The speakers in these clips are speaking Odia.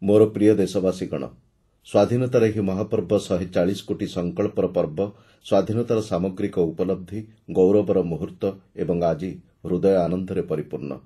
मोर प्रिय देशवासीगण स्वाधीनतार ही महापर्व 140 कोटी संकल्पर पर्व स्वाधीनतार सामग्रिक उपलब्धि गौरवर मुहूर्त एवं आज हृदय आनंदरे परिपूर्ण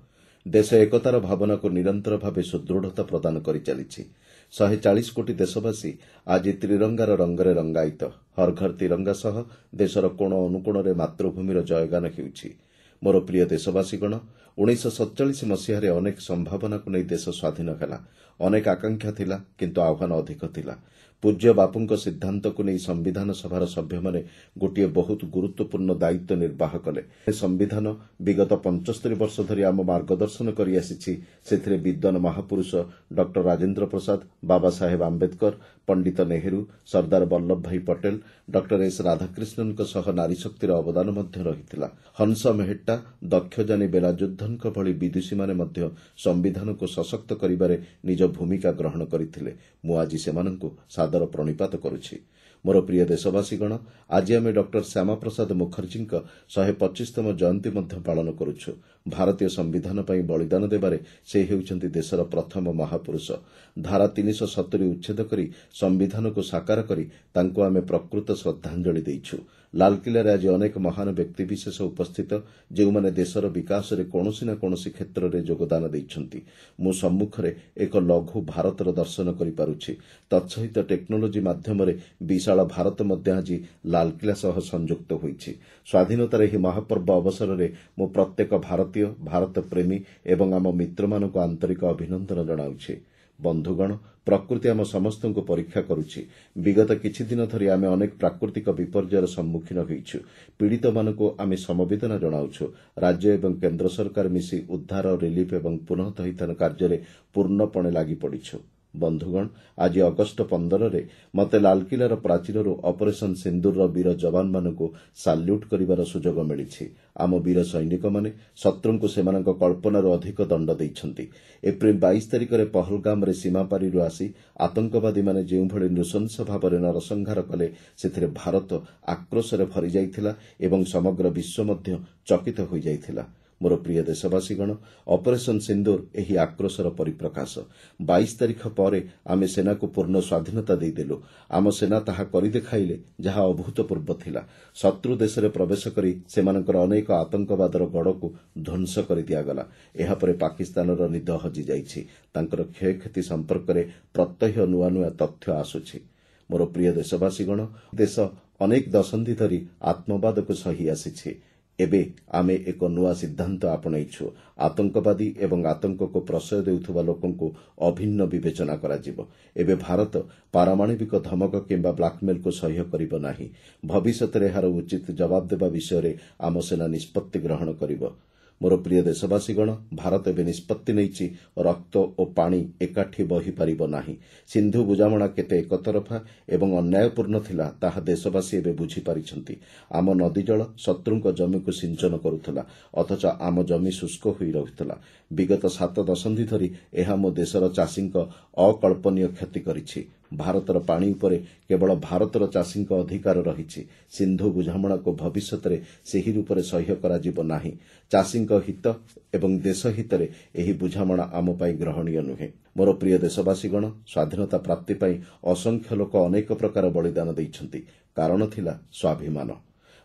देश एकतार भावना को निरंतर भाव सुदृढ़ता प्रदान कर चली 140 कोटी देशवासी आज त्रिरंगार रंगरे रंगायित हर घर तिरंगा सह देशर कोण अनुकोण मातृभूमिर जयगान हेउछि। मोर प्रिय देशवासीगण 1947 मसीह अनेक संभावना को नहीं देश स्वाधीन है अनेक आकांक्षा थिला किंतु आह्वान अधिक थिला। पूज्य बापूंक सिद्धांत को नहीं संविधान सभार सभ्य माने गोटे बहुत गुरुत्वपूर्ण दायित्व निर्वाह कले। संविधान विगत 75 वर्ष धरी आम मार्गदर्शन करि आसिछि। सेथिरे विद्वान महापुरुष डॉक्टर राजेंद्र प्रसाद, बाबा साहेब आंबेडकर, पंडित नेहरू, सरदार वल्लभ भाई पटेल, डॉक्टर एस राधाकृष्णन सह नारी शक्तिर अवदान मध्य रहिथिला। हंस मेहेट्टा, दक्षजानी बेलायुद्धनक भली विदुषी माने मध्य संविधान को सशक्त करिबारे निज भूमिका ग्रहण करथिले। मु आज सेमानंकु सादर प्रणिपात करुछि। मोर प्रिय देशवासीगण आज आम डॉक्टर श्यामा प्रसाद मुखर्जी 125तम जयंती पालन करुछु। भारतीय संविधान पर बलिदान देबारे से हेउछन्ति देशर प्रथम महापुरुष। धारा 370 उच्छेद करी संविधान को साकार करी तांको आमे प्रकृत श्रद्धांजलि देइछु। लालकिल्ला आज अनेक महान व्यक्तिविशेष उपस्थित जो माने देशर विकास रे कोनोसी ना कोनोसी क्षेत्र रे योगदान देइछन्ति। मु सम्मुखरे एक लघु भारतर दर्शन करि पारुछि। तत्सहित टेक्नोलोजी माध्यम रे विशाल भारत मध्य आज लालकिल्ला सह संयुक्त होइछि। स्वाधीनतार ही महापर्व अवसर रे मु प्रत्येक भारतीय भारत प्रेमी एवं आम मित्र मानक आंतरिक अभिनंदन जणाउछि। बंधुगण प्रकृति आम समस्त को परीक्षा करुछि। विगत किछि दिन धरी आमे अनेक प्राकृतिक विपर्ययर सम्मुखीन होइछु। पीड़ित मानक आमे समवेदना जणाउछु। राज्य एवं केंद्र सरकार मिसी उद्धार रिलीफ एवं पुनःथैथान कार्य पूर्णपणे लागि पड़िछु। बंधुगण आज अगस्ट 15 रे मते लालकिल्लार प्राचीररू ऑपरेशन सिंदूर वीर जवान मानक साल्यूट करिवार सुजोग मिलिछि। आम वीर सैनिक माने शत्रुंकु सेमानक कल्पनार अधिक दंड दैछन्ति। एप्रिल 22 तारिख रे पहलगाम रे सीमापारीरू आसी आतंकवादी माने जेउ भली नृशंस भाବରେ नरसंहार कले सेथिरे भारत आक्रोशरे भरि जाइथिला एवं समग्र विश्व मध्य चकित होई जाइथिला। मोर प्रिय देशवासीगण ऑपरेशन सिंदूर एही आक्रोशर परिप्रकाश। 22 तारिख पर आमे सेना को पूर्ण स्वाधीनता देदेलु। आम सेना ताहा करि देखाइले जहा अभूतपूर्व थिला। शत्रु देश रे प्रवेश करी सेमानकर अनेक आतंकवादर गड़ को ध्वंस कर दियागला। एहा परे पाकिस्तानर निद हजि जाइछि। तांकर क्षयक्षति संपर्क रे प्रत्यह नुआ नुआ तथ्य आसुछि। मोर प्रिय देशवासीगण देश अनेक दशंधि धरी आत्मवाद को सही आसिछि। एबे आमे एक नुआ सिद्धांत आपणाइछु। आतंकवादी एवं आतंक को प्रश्रय देउथुबा लोकंकु अभिन्न विवेचना कराजिबो। एबे भारत पारमाणविक धमक किंबा ब्लैकमेल को सह्य करिबो नाही। भविष्यत रे हार उचित जवाब देबा विषय रे आम सेना निष्पत्ति ग्रहण करिबो। मोर प्रिय देशवासीगण भारत एवं निष्पत्ति नैछि रक्त और पानी एकाठी बही पारिबो नाही। सिंधु बुझामणा केते एकतरफा एवं अन्यायपूर्ण थिला ताहा देशवासी एबे बुझी पारिछन्ति। आम नदी जल शत्रुंक जमी को सिंचन करुथला अथच आम जमी शुष्क होई रहुथला। विगत 7 दशंधि धरी एहा मो देशर चाषींक अकल्पनीय क्षति करिछि। भारतर पानी उपरे केवल भारतर चाषींक अधिकार रहिछि। सिंधु बुझामणा को भविष्यत रे सेही रूपरे सह्य कराजिबो नाही। चाषींक हित एवं देश हितरे एही बुझामणा आम पई ग्रहणीय नुहे। मोर प्रिय देशवासीगण स्वाधीनता प्राप्ति पई असंख्य लोक अनेक प्रकार बलिदान दैछन्ति। कारण थिला स्वाभिमान।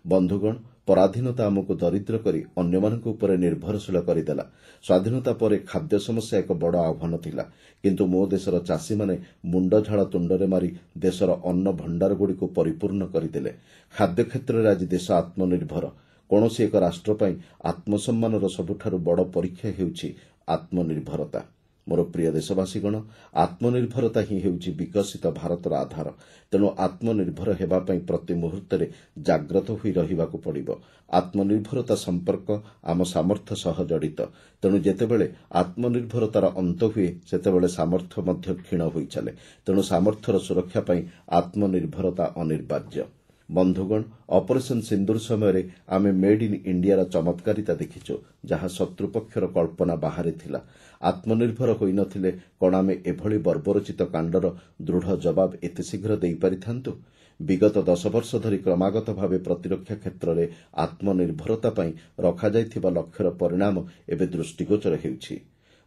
बंधुगण पराधीनता आमको दरिद्र करी अन्यमानक उपरे निर्भरशील करिदेला। स्वाधीनता परे खाद्य समस्या एक बड़ आह्वान थिला किंतु मो देशर चाषी माने मुंड झाड़ तुंडरे मारी देशर अन्न भंडार गुड़ी को परिपूर्ण करदेले। खाद्य क्षेत्र में आज देश आत्मनिर्भर। कौनसी एक राष्ट्र पई आत्मसम्मानर सबुठारु बड़ परीक्षा हेउछि आत्मनिर्भरता। मोर प्रिय देशवासीगण आत्मनिर्भरता ही हेउछि विकसित भारतर आधार। तेणु आत्मनिर्भर हेबा पई प्रति मुहूर्तरे जाग्रत होई रहिबाकु पड़िबो। आत्मनिर्भरता संपर्क आम सामर्थ्य सह जड़ित। तेणु जेतेबेले आत्मनिर्भरतार अंत हुए सेतेबेले सामर्थ्य मध्य क्षीण होई चले। तेणु सामर्थ्यर सुरक्षा पई आत्मनिर्भरता अनिवार्य। बंधुगण ऑपरेशन सिंदूर समय आमे मेड इन इंडिया चमत्कारिता देखिचु जहाँ शत्रुपक्षर कल्पना बाहर थिला। आत्मनिर्भर होई नथिले कोन आमे एभली बर्बरचित कांडर दृढ़ जवाब एते शीघ्र देई पारिथांतु। विगत 10 वर्ष धरी क्रमागत भावे प्रतिरक्षा क्षेत्र में आत्मनिर्भरता पई रखा जाइथिबा लक्ष्यर परिणाम एबे दृष्टिगोचर हेउछि।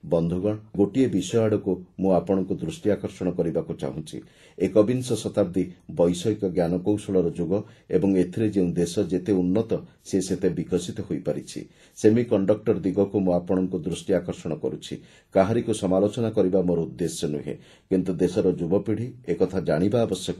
ବନ୍ଧୁଗଣ, ଗୋଟିଏ ବିଷୟ ଆଡ଼କୁ ମୁଁ ଆପଣଙ୍କୁ ଦୃଷ୍ଟି ଆକର୍ଷଣ କରିବାକୁ ଚାହୁଁଛି। ଏକବିଂଶ ଶତାବ୍ଦୀ ବୈଷୟିକ ଜ୍ଞାନକୌଶଳର ଯୁଗ ଏବଂ ଏଥିରେ ଯେଉଁ ଦେଶ ଯେତେ ଉନ୍ନତ ସେ ସେତେ ବିକଶିତ ହୋଇପାରିଛି। ସେମିକଣ୍ଡକ୍ଟର ଦିଗକୁ ମୁଁ ଆପଣଙ୍କୁ ଦୃଷ୍ଟି ଆକର୍ଷଣ କରୁଛି। କାହାରିକୁ ସମାଲୋଚନା କରିବା ମୋର ଉଦ୍ଦେଶ୍ୟ ନୁହେଁ, କିନ୍ତୁ ଦେଶର ଯୁବପିଢ଼ି ଏକଥା ଜାଣିବା ଆବଶ୍ୟକ,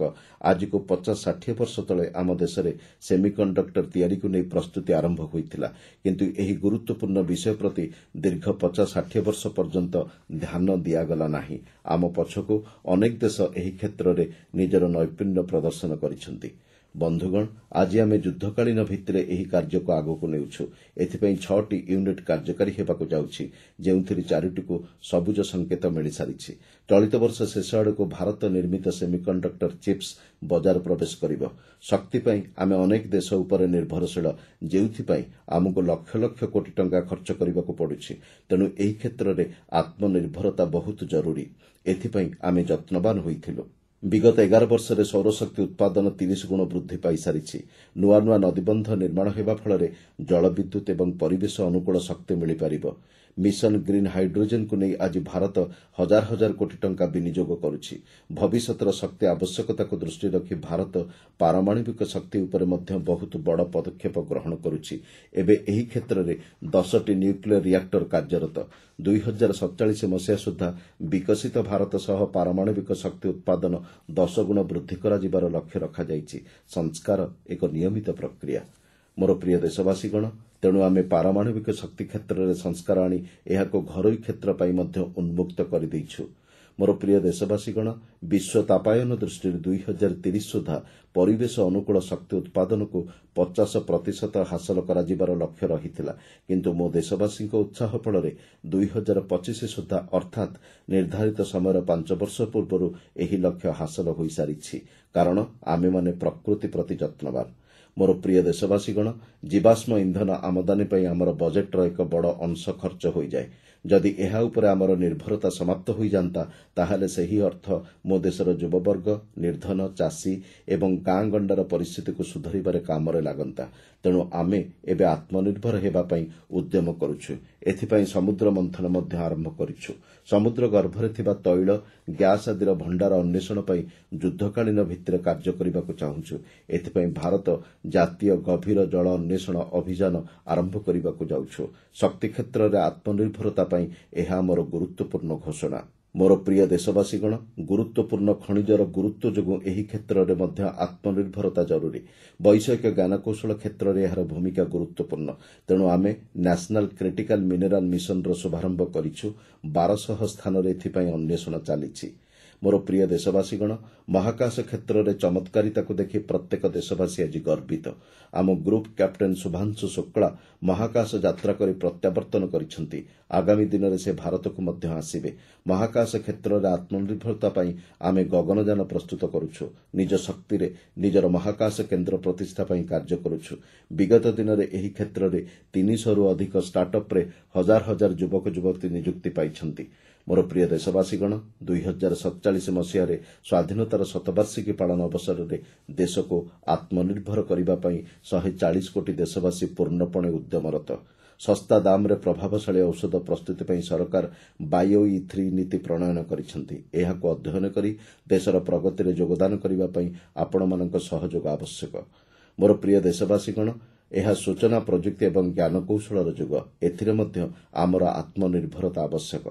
ଆଜିକୁ 50-60 ବର୍ଷ ତଳେ ଆମ ଦେଶରେ ସେମିକଣ୍ଡକ୍ଟର ତିଆରିକୁ ନେଇ ପ୍ରସ୍ତୁତି ଆରମ୍ଭ ହୋଇଥିଲା, କିନ୍ତୁ ଏହି ଗୁରୁତ୍ୱପୂର୍ଣ୍ଣ ବିଷୟ ପ୍ରତି ଦୀର୍ଘ 50-60 ବର୍ଷ ପର୍ଯ୍ୟନ୍ତ ଧ୍ୟାନ ଦିଆଗଲା ନାହିଁ। ଆମ ପଛକୁ ଅନେକ ଦେଶ ଏହି କ୍ଷେତ୍ରରେ ନିଜର ନୈପୁଣ୍ୟ ପ୍ରଦର୍ଶନ କରିଛନ୍ତି। ବନ୍ଧୁଗଣ, ଆଜି ଆମେ ଯୁଦ୍ଧକାଳୀନ ଭିତ୍ତିରେ ଏହି କାର୍ଯ୍ୟକୁ ଆଗକୁ ନେଉଛୁ। ଏଥିପାଇଁ 6ଟି ୟୁନିଟ୍ କାର୍ଯ୍ୟକାରୀ ହେବାକୁ ଯାଉଛି, ଯେଉଁଥିରେ 4ଟିକୁ ସବୁଜ ସଂକେତ ମିଳିସାରିଛି। ଚଳିତ ବର୍ଷ ଶେଷ ଆଡ଼କୁ ଭାରତ ନିର୍ମିତ ସେମିକଣ୍ଡକ୍ଟର ଚିପ୍ସ ବଜାର ପ୍ରବେଶ କରିବ। ଶକ୍ତି ପାଇଁ ଆମେ ଅନେକ ଦେଶ ଉପରେ ନିର୍ଭରଶୀଳ, ଯେଉଁଥିପାଇଁ ଆମକୁ ଲକ୍ଷ ଲକ୍ଷ କୋଟି ଟଙ୍କା ଖର୍ଚ୍ଚ କରିବାକୁ ପଡ଼ୁଛି। ତେଣୁ ଏହି କ୍ଷେତ୍ରରେ ଆତ୍ମନିର୍ଭରତା ବହୁତ ଜରୁରୀ। ଏଥିପାଇଁ ଆମେ ଯତ୍ନବାନ ହୋଇଥିଲୁ। ବିଗତ 11 ବର୍ଷରେ ସୌରଶକ୍ତି ଉତ୍ପାଦନ 30 ଗୁଣ ବୃଦ୍ଧି ପାଇସାରିଛି। ନୂଆ ନୂଆ ନଦୀବନ୍ଧ ନିର୍ମାଣ ହେବା ଫଳରେ ଜଳବିଦ୍ୟୁତ୍ ଏବଂ ପରିବେଶ ଅନୁକୂଳ ଶକ୍ତି ମିଳିପାରିବ। ମିଶନ ଗ୍ରୀନ୍ ହାଇଡ୍ରୋଜେନକୁ ନେଇ ଆଜି ଭାରତ ହଜାର ହଜାର କୋଟି ଟଙ୍କା ବିନିଯୋଗ କରୁଛି। ଭବିଷ୍ୟତର ଶକ୍ତି ଆବଶ୍ୟକତାକୁ ଦୃଷ୍ଟିରେ ରଖି ଭାରତ ପାରମାଣବିକ ଶକ୍ତି ଉପରେ ମଧ୍ୟ ବହୁତ ବଡ଼ ପଦକ୍ଷେପ ଗ୍ରହଣ କରୁଛି। ଏବେ ଏହି କ୍ଷେତ୍ରରେ 10ଟି ନ୍ୟୁକ୍ଲିୟର ରିଆକ୍ଟର କାର୍ଯ୍ୟରତ। 2047 ମସିହା ସୁଦ୍ଧା ବିକଶିତ ଭାରତ ସହ ପାରମାଣବିକ ଶକ୍ତି ଉତ୍ପାଦନ 10 ଗୁଣ ବୃଦ୍ଧି କରାଯିବାର ଲକ୍ଷ୍ୟ ରଖାଯାଇଛି। ସଂସ୍କାର ଏକ ନିୟମିତ ପ୍ରକ୍ରିୟା। ମୋର ପ୍ରିୟ ଦେଶବାସୀଗଣ, ତେଣୁ ଆମେ ପାରମାଣବିକ ଶକ୍ତି କ୍ଷେତ୍ରରେ ସଂସ୍କାର ଆଣି ଏହାକୁ ଘରୋଇ କ୍ଷେତ୍ର ପାଇଁ ମଧ୍ୟ ଉନ୍ମୁକ୍ତ କରିଦେଇଛୁ। ମୋର ପ୍ରିୟ ଦେଶବାସୀଗଣ, ବିଶ୍ୱ ତାପାୟନ ଦୃଷ୍ଟିରୁ 2030 ସୁଦ୍ଧା ପରିବେଶ ଅନୁକୂଳ ଶକ୍ତି ଉତ୍ପାଦନକୁ 50% ହାସଲ କରାଯିବାର ଲକ୍ଷ୍ୟ ରହିଥିଲା, କିନ୍ତୁ ମୋ ଦେଶବାସୀଙ୍କ ଉତ୍ସାହ ଫଳରେ 2025 ସୁଦ୍ଧା ଅର୍ଥାତ୍ ନିର୍ଦ୍ଧାରିତ ସମୟର 5 ବର୍ଷ ପୂର୍ବରୁ ଏହି ଲକ୍ଷ୍ୟ ହାସଲ ହୋଇସାରିଛି, କାରଣ ଆମେମାନେ ପ୍ରକୃତି ପ୍ରତି ଯତ୍ନବାନ। ମୋର ପ୍ରିୟ ଦେଶବାସୀଗଣ, ଜୀବାଶ୍ମ ଇନ୍ଧନ ଆମଦାନୀ ପାଇଁ ଆମର ବଜେଟ୍ର ଏକ ବଡ଼ ଅଂଶ ଖର୍ଚ୍ଚ ହୋଇଯାଏ। ଯଦି ଏହା ଉପରେ ଆମର ନିର୍ଭରତା ସମାପ୍ତ ହୋଇଯାନ୍ତା, ତାହେଲେ ସେହି ଅର୍ଥ ମୋ ଦେଶର ଯୁବବର୍ଗ, ନିର୍ଦ୍ଧନ, ଚାଷୀ ଏବଂ ଗାଁ ଗଣ୍ଡାର ପରିସ୍ଥିତିକୁ ସୁଧାରିବାରେ କାମରେ ଲାଗନ୍ତା। ତେଣୁ ଆମେ ଏବେ ଆତ୍ମନିର୍ଭର ହେବା ପାଇଁ ଉଦ୍ୟମ କରୁଛୁ। ଏଥିପାଇଁ ସମୁଦ୍ର ମନ୍ଥନ ମଧ୍ୟ ଆରମ୍ଭ କରିଛୁ। ସମୁଦ୍ର ଗର୍ଭରେ ଥିବା ତୈଳ, ଗ୍ୟାସ୍ ଆଦିର ଭଣ୍ଡାର ଅନ୍ୱେଷଣ ପାଇଁ ଯୁଦ୍ଧକାଳୀନ ଭିତ୍ତିରେ କାର୍ଯ୍ୟ କରିବାକୁ ଚାହୁଁଛୁ। ଏଥିପାଇଁ ଭାରତ ଜାତୀୟ ଗଭୀର ଜଳ ଅନ୍ୱେଷଣ ଅଭିଯାନ ଆରମ୍ଭ କରିବାକୁ ଯାଉଛୁ। ଶକ୍ତି କ୍ଷେତ୍ରରେ ଆତ୍ମନିର୍ଭରତା ପାଇଁ ଏହା ଆମର ଗୁରୁତ୍ୱପୂର୍ଣ୍ଣ ଘୋଷଣା। ମୋର ପ୍ରିୟ ଦେଶବାସୀଗଣ, ଗୁରୁତ୍ୱପୂର୍ଣ୍ଣ ଖଣିଜର ଗୁରୁତ୍ୱ ଯୋଗୁଁ ଏହି କ୍ଷେତ୍ରରେ ମଧ୍ୟ ଆତ୍ମନିର୍ଭରତା ଜରୁରୀ। ବୈଷୟିକ ଜ୍ଞାନକୌଶଳ କ୍ଷେତ୍ରରେ ଏହାର ଭୂମିକା ଗୁରୁତ୍ୱପୂର୍ଣ୍ଣ। ତେଣୁ ଆମେ ନ୍ୟାସନାଲ କ୍ରିଟିକାଲ ମିନେରାଲ ମିଶନର ଶୁଭାରମ୍ଭ କରିଛୁ। 1200 ସ୍ଥାନରେ ଏଥିପାଇଁ ଅନ୍ୱେଷଣ ଚାଲିଛି। ମୋର ପ୍ରିୟ ଦେଶବାସୀଗଣ, ମହାକାଶ କ୍ଷେତ୍ରରେ ଚମତ୍କାରିତାକୁ ଦେଖି ପ୍ରତ୍ୟେକ ଦେଶବାସୀ ଆଜି ଗର୍ବିତ। ଆମ ଗ୍ରୁପ୍ କ୍ୟାପ୍ଟେନ୍ ଶୁଭାଂଶୁ ଶୁକ୍ଳା ମହାକାଶ ଯାତ୍ରା କରି ପ୍ରତ୍ୟାବର୍ତ୍ତନ କରିଛନ୍ତି। ଆଗାମୀ ଦିନରେ ସେ ଭାରତକୁ ମଧ୍ୟ ଆସିବେ। ମହାକାଶ କ୍ଷେତ୍ରରେ ଆତ୍ମନିର୍ଭରତା ପାଇଁ ଆମେ ଗଗନଯାନ ପ୍ରସ୍ତୁତ କରୁଛୁ। ନିଜ ଶକ୍ତିରେ ନିଜର ମହାକାଶ କେନ୍ଦ୍ର ପ୍ରତିଷ୍ଠା ପାଇଁ କାର୍ଯ୍ୟ କରୁଛୁ। ବିଗତ ଦିନରେ ଏହି କ୍ଷେତ୍ରରେ 300ରୁ ଅଧିକ ଷ୍ଟାର୍ଟଅପ୍ରେ ହଜାର ହଜାର ଯୁବକ ଯୁବତୀ ନିଯୁକ୍ତି ପାଇଛନ୍ତି। ମୋର ପ୍ରିୟ ଦେଶବାସୀଗଣ, 2047 ମସିହାରେ ସ୍ୱାଧୀନତାର ଶତବାର୍ଷିକୀ ପାଳନ ଅବସରରେ ଦେଶକୁ ଆତ୍ମନିର୍ଭର କରିବା ପାଇଁ 140 କୋଟି ଦେଶବାସୀ ପୂର୍ଣ୍ଣପଣେ ଉଦ୍ୟମରତ। ଶସ୍ତା ଦାମରେ ପ୍ରଭାବଶାଳୀ ଔଷଧ ପ୍ରସ୍ତୁତି ପାଇଁ ସରକାର ବାୟୋ-E3 ନୀତି ପ୍ରଣୟନ କରିଛନ୍ତି। ଏହାକୁ ଅଧ୍ୟୟନ କରି ଦେଶର ପ୍ରଗତିରେ ଯୋଗଦାନ କରିବା ପାଇଁ ଆପଣମାନଙ୍କ ସହଯୋଗ ଆବଶ୍ୟକ। ମୋର ପ୍ରିୟ ଦେଶବାସୀଗଣ, ଏହା ସୂଚନା ପ୍ରଯୁକ୍ତି ଏବଂ ଜ୍ଞାନକୌଶଳର ଯୁଗ। ଏଥିରେ ମଧ୍ୟ ଆମର ଆତ୍ମନିର୍ଭରତା ଆବଶ୍ୟକ।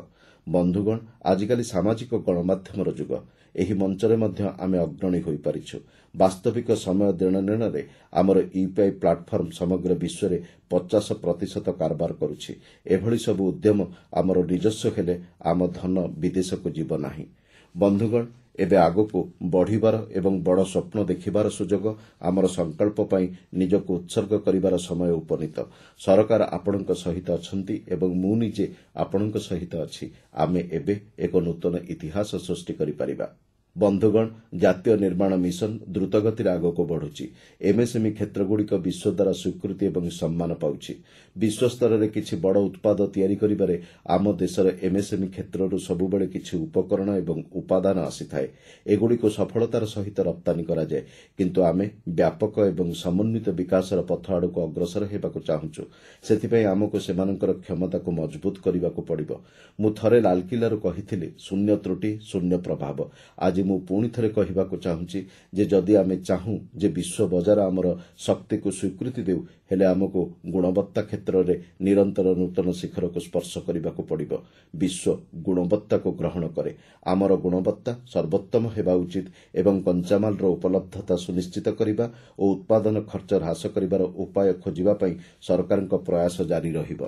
ବନ୍ଧୁଗଣ, ଆଜିକାଲି ସାମାଜିକ ଗଣମାଧ୍ୟମର ଯୁଗ। ଏହି ମଞ୍ଚରେ ମଧ୍ୟ ଆମେ ଅଗ୍ରଣୀ ହୋଇପାରିଛୁ। ବାସ୍ତବିକ ସମୟ ଦେଣନେଣରେ ଆମର ୟୁପିଆଇ ପ୍ଲାଟଫର୍ମ ସମଗ୍ର ବିଶ୍ୱରେ 50% କାରବାର କରୁଛି। ଏଭଳି ସବୁ ଉଦ୍ୟମ ଆମର ନିଜସ୍ୱ ହେଲେ ଆମ ଧନ ବିଦେଶକୁ ଯିବ ନାହିଁ। ବନ୍ଧୁଗଣ, ଏବେ ଆଗକୁ ବଢ଼ିବାର ଏବଂ ବଡ଼ ସ୍ୱପ୍ନ ଦେଖିବାର ସୁଯୋଗ। ଆମର ସଂକଳ୍ପ ପାଇଁ ନିଜକୁ ଉତ୍ସର୍ଗ କରିବାର ସମୟ ଉପନୀତ। ସରକାର ଆପଣଙ୍କ ସହିତ ଅଛନ୍ତି ଏବଂ ମୁଁ ନିଜେ ଆପଣଙ୍କ ସହିତ ଅଛି। ଆମେ ଏବେ ଏକ ନୂତନ ଇତିହାସ ସୃଷ୍ଟି କରିପାରିବା। ବନ୍ଧୁଗଣ, ଜାତୀୟ ନିର୍ମାଣ ମିଶନ ଦ୍ରୁତଗତିରେ ଆଗକୁ ବଢ଼ୁଛି। ଏମ୍ଏସ୍ଏମ୍ଇ କ୍ଷେତ୍ରଗୁଡ଼ିକ ବିଶ୍ୱ ଦ୍ୱାରା ସ୍ୱୀକୃତି ଏବଂ ସମ୍ମାନ ପାଉଛି। ବିଶ୍ୱସ୍ତରରେ କିଛି ବଡ଼ ଉତ୍ପାଦ ତିଆରି କରିବାରେ ଆମ ଦେଶର ଏମ୍ଏସ୍ଏମ୍ଇ କ୍ଷେତ୍ରରୁ ସବୁବେଳେ କିଛି ଉପକରଣ ଏବଂ ଉପାଦାନ ଆସିଥାଏ। ଏଗୁଡ଼ିକୁ ସଫଳତାର ସହିତ ରପ୍ତାନୀ କରାଯାଏ। କିନ୍ତୁ ଆମେ ବ୍ୟାପକ ଏବଂ ସମନ୍ୱିତ ବିକାଶର ପଥ ଆଡ଼କୁ ଅଗ୍ରସର ହେବାକୁ ଚାହୁଁଛୁ। ସେଥିପାଇଁ ଆମକୁ ସେମାନଙ୍କର କ୍ଷମତାକୁ ମଜବୁତ କରିବାକୁ ପଡ଼ିବ। ମୁଁ ଥରେ ଲାଲକିଲ୍ଲାରୁ କହିଥିଲି, ଶୂନ୍ୟ ତ୍ରୁଟି, ଶୂନ୍ୟ ପ୍ରଭାବ। ଆଜି ମୁଁ ପୁଣି ଥରେ କହିବାକୁ ଚାହୁଁଛି ଯେ ଯଦି ଆମେ ଚାହୁଁ ଯେ ବିଶ୍ୱ ବଜାର ଆମର ଶକ୍ତିକୁ ସ୍ୱୀକୃତି ଦେଉ, ହେଲେ ଆମକୁ ଗୁଣବତ୍ତା କ୍ଷେତ୍ରରେ ନିରନ୍ତର ନୂତନ ଶିଖରକୁ ସ୍ପର୍ଶ କରିବାକୁ ପଡ଼ିବ। ବିଶ୍ୱ ଗୁଣବତ୍ତାକୁ ଗ୍ରହଣ କରେ। ଆମର ଗୁଣବତ୍ତା ସର୍ବୋତ୍ତମ ହେବା ଉଚିତ ଏବଂ କଞ୍ଚାମାଲର ଉପଲବ୍ଧତା ସୁନିଶ୍ଚିତ କରିବା ଓ ଉତ୍ପାଦନ ଖର୍ଚ୍ଚ ହ୍ରାସ କରିବାର ଉପାୟ ଖୋଜିବା ପାଇଁ ସରକାରଙ୍କ ପ୍ରୟାସ ଜାରି ରହିବ।